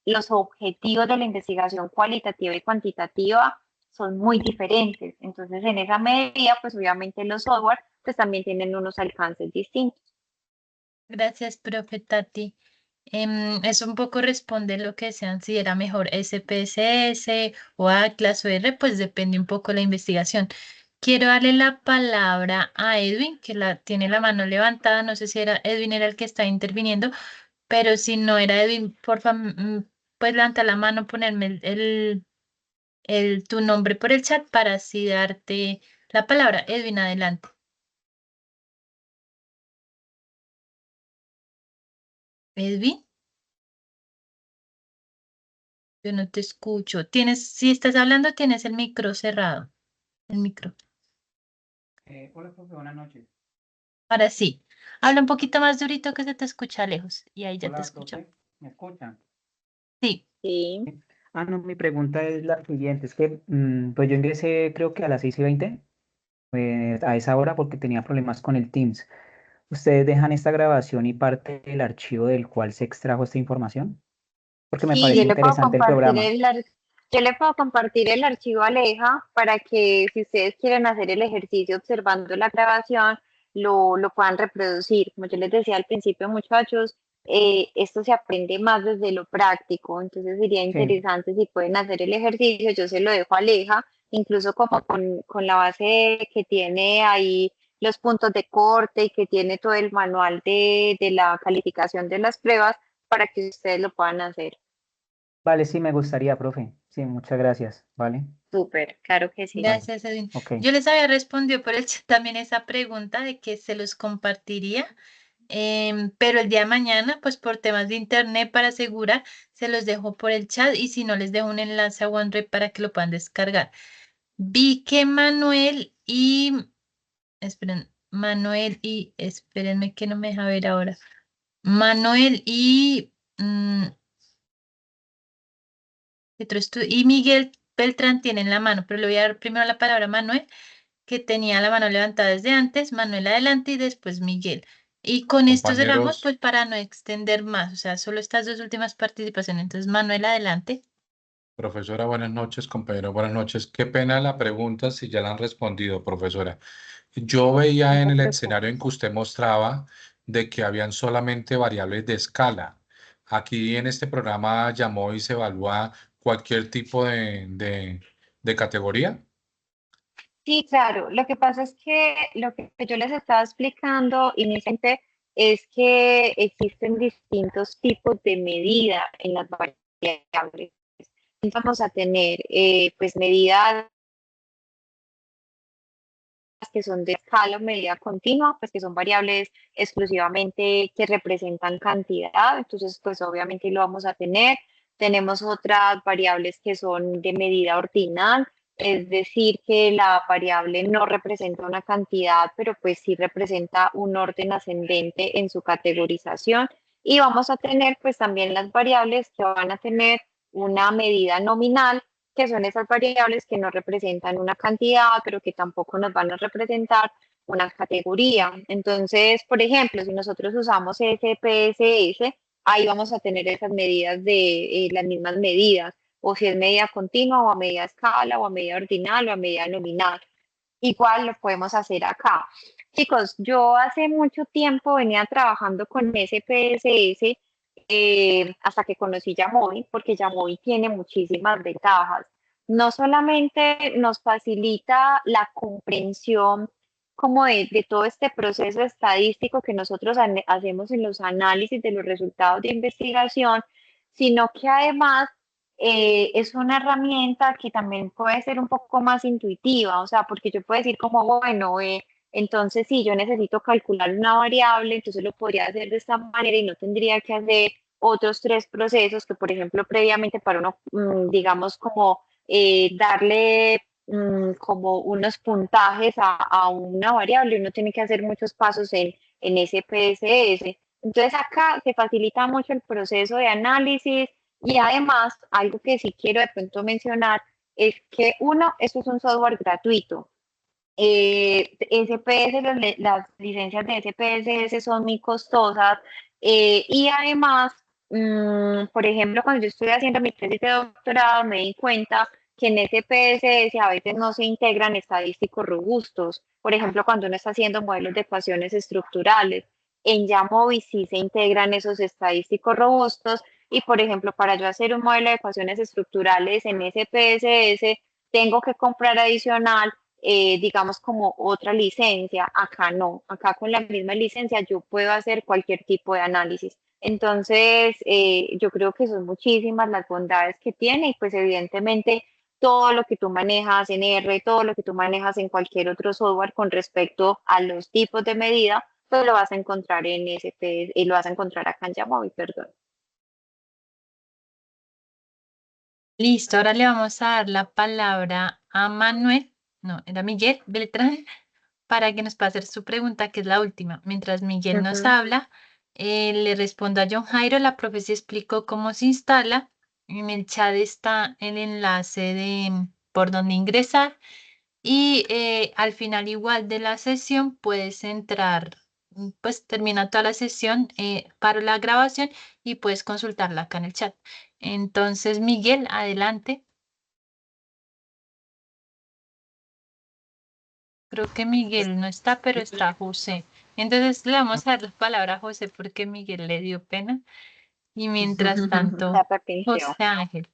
los objetivos de la investigación cualitativa y cuantitativa son muy diferentes. Entonces, en esa medida, pues obviamente los software pues también tienen unos alcances distintos. Gracias, profe Tati. Eso un poco responde lo que sean, si era mejor SPSS o Atlas o R, pues depende un poco la investigación. Quiero darle la palabra a Edwin, que tiene la mano levantada. No sé si Edwin era el que está interviniendo, pero si no era Edwin, por favor, puedes levantar la mano, ponerme tu nombre por el chat para así darte la palabra. Edwin, adelante. Edwin, yo no te escucho. Si estás hablando, tienes el micro cerrado. El micro. Hola, profe, buenas noches. Ahora sí. Habla un poquito más durito que se te escucha lejos. Y ahí ya te Hola, escucho. profe, ¿me escuchan? Sí. Sí. No, mi pregunta es la siguiente, es que pues yo ingresé creo que a las 6:20, a esa hora porque tenía problemas con el Teams. ¿Ustedes dejan esta grabación y parte del archivo del cual se extrajo esta información? Porque me Sí, yo pareció le puedo interesante el compartir programa. yo le puedo compartir el archivo a Aleja para que si ustedes quieren hacer el ejercicio observando la grabación, lo puedan reproducir. Como yo les decía al principio, muchachos, esto se aprende más desde lo práctico, entonces sería Sí, interesante si pueden hacer el ejercicio, yo se lo dejo a Aleja, incluso como con la base que tiene ahí los puntos de corte y que tiene todo el manual de la calificación de las pruebas para que ustedes lo puedan hacer. vale, sí, me gustaría, profe. Sí, muchas gracias, ¿vale? Súper, claro que sí. Vale, Gracias, Edwin. ok. Yo les había respondido por el chat también esa pregunta de que se los compartiría, pero el día de mañana, pues por temas de internet para asegurar, se los dejo por el chat y si no, les dejo un enlace a OneDrive para que lo puedan descargar. Vi que espérenme que no me deja ver ahora. Manuel y Miguel Beltrán tienen la mano, pero le voy a dar primero la palabra a Manuel, que tenía la mano levantada desde antes, Manuel adelante y después Miguel. Y con esto cerramos, Compañeros, pues para no extender más, o sea, solo estas dos últimas participaciones. Entonces, Manuel adelante. profesora, buenas noches, compañero, buenas noches. Qué pena la pregunta si ya la han respondido, profesora. Yo No veía en te el escenario en preocupes. que usted mostraba de que habían solamente variables de escala. Aquí en este programa llamó y se evalúa cualquier tipo de categoría. Sí, claro. Lo que pasa es que lo que yo les estaba explicando inicialmente es que existen distintos tipos de medida en las variables. Vamos a tener pues medidas que son de escala o medida continua, pues que son variables exclusivamente que representan cantidad, entonces pues obviamente lo vamos a tener. Tenemos otras variables que son de medida ordinal, es decir, que la variable no representa una cantidad, pero pues sí representa un orden ascendente en su categorización. Y vamos a tener pues también las variables que van a tener una medida nominal, que son esas variables que no representan una cantidad, pero que tampoco nos van a representar una categoría. Entonces, por ejemplo, si nosotros usamos SPSS, ahí vamos a tener esas medidas de las mismas medidas, o si es medida continua, o a medida escala, o a medida ordinal, o a medida nominal. Igual lo podemos hacer acá. Chicos, yo hace mucho tiempo venía trabajando con SPSS hasta que conocí Yamovi, porque Yamovi tiene muchísimas ventajas. No solamente nos facilita la comprensión como de todo este proceso estadístico que nosotros hacemos en los análisis de los resultados de investigación, sino que además es una herramienta que también puede ser un poco más intuitiva, o sea, porque yo puedo decir como, bueno, entonces si yo necesito calcular una variable, entonces lo podría hacer de esta manera y no tendría que hacer otros tres procesos que, por ejemplo, previamente para uno, digamos, como darle como unos puntajes a una variable, uno tiene que hacer muchos pasos en SPSS. Entonces acá se facilita mucho el proceso de análisis y además, algo que sí quiero de pronto mencionar es que uno, esto es un software gratuito. SPS, las licencias de SPSS son muy costosas y además, por ejemplo, cuando yo estoy haciendo mi tesis de doctorado me di cuenta que en SPSS a veces no se integran estadísticos robustos. Por ejemplo, cuando uno está haciendo modelos de ecuaciones estructurales, en Jamovi sí se integran esos estadísticos robustos y, por ejemplo, para yo hacer un modelo de ecuaciones estructurales en SPSS, tengo que comprar adicional, digamos, como otra licencia. Acá no, acá con la misma licencia yo puedo hacer cualquier tipo de análisis. Entonces, yo creo que son muchísimas las bondades que tiene y pues evidentemente todo lo que tú manejas en R, todo lo que tú manejas en cualquier otro software con respecto a los tipos de medida, pues lo vas a encontrar en SP y lo vas a encontrar acá en Jamovi, perdón. Listo, ahora le vamos a dar la palabra a Manuel, no, era Miguel Beltrán, para que nos pueda hacer su pregunta, que es la última. Mientras Miguel nos habla, le respondo a John Jairo, la profe se explicó cómo se instala. En el chat está el enlace de por donde ingresar y al final igual de la sesión puedes entrar, pues termina toda la sesión, para la grabación y puedes consultarla acá en el chat. Entonces, Miguel, adelante. Creo que Miguel no está, pero está José. Entonces le vamos a dar la palabra a José porque Miguel le dio pena. Y mientras tanto, La permitió. José Ángel.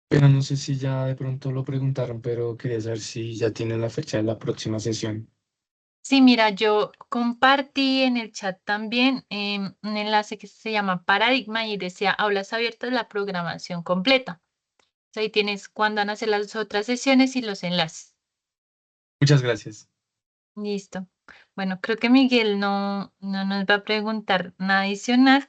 Pero no sé si ya de pronto lo preguntaron, pero quería saber si ya tienen la fecha de la próxima sesión. Sí, mira, yo compartí en el chat también un enlace que se llama Paradigma y decía aulas abiertas, la programación completa. Ahí tienes cuándo van a ser las otras sesiones y los enlaces. Muchas gracias. Listo. Bueno, creo que Miguel no nos va a preguntar nada adicional.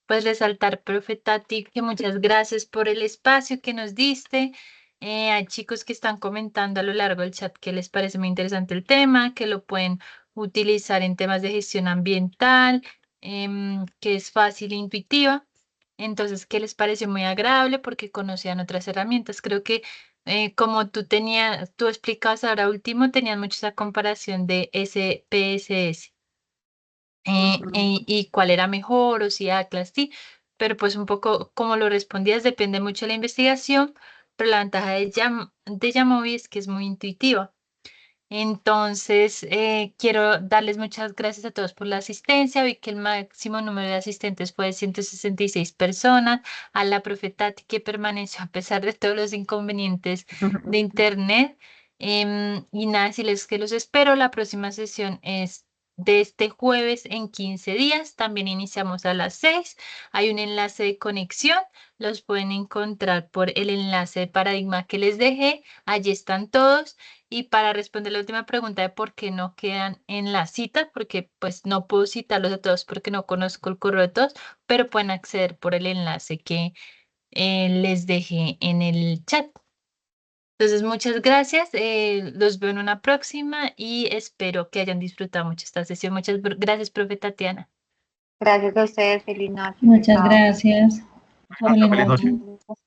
Pues resaltar, profe Tati, que muchas gracias por el espacio que nos diste. Hay chicos que están comentando a lo largo del chat que les parece muy interesante el tema, que lo pueden utilizar en temas de gestión ambiental, que es fácil e intuitiva. Entonces, que les pareció muy agradable porque conocían otras herramientas. Creo que como tú explicabas ahora último, tenían mucho esa comparación de SPSS. Y cuál era mejor o si Atlas, sí, pero pues un poco como lo respondías depende mucho de la investigación, pero la ventaja de Jamovi es que es muy intuitiva. Entonces, quiero darles muchas gracias a todos por la asistencia. Vi que el máximo número de asistentes fue de 166 personas. A la profe Tati que permaneció a pesar de todos los inconvenientes de internet. Y nada, decirles que los espero. La próxima sesión es de este jueves en 15 días. También iniciamos a las 6. Hay un enlace de conexión. Los pueden encontrar por el enlace de Paradigma que les dejé. Allí están todos. Y para responder la última pregunta de por qué no quedan en la cita, porque pues no puedo citarlos a todos porque no conozco el correo de todos, pero pueden acceder por el enlace que les dejé en el chat. Entonces, muchas gracias. Los veo en una próxima y espero que hayan disfrutado mucho esta sesión. Muchas gracias, profe Tatiana. Gracias a ustedes, feliz noche. Muchas Chao. gracias por el Feliz noche. enlace.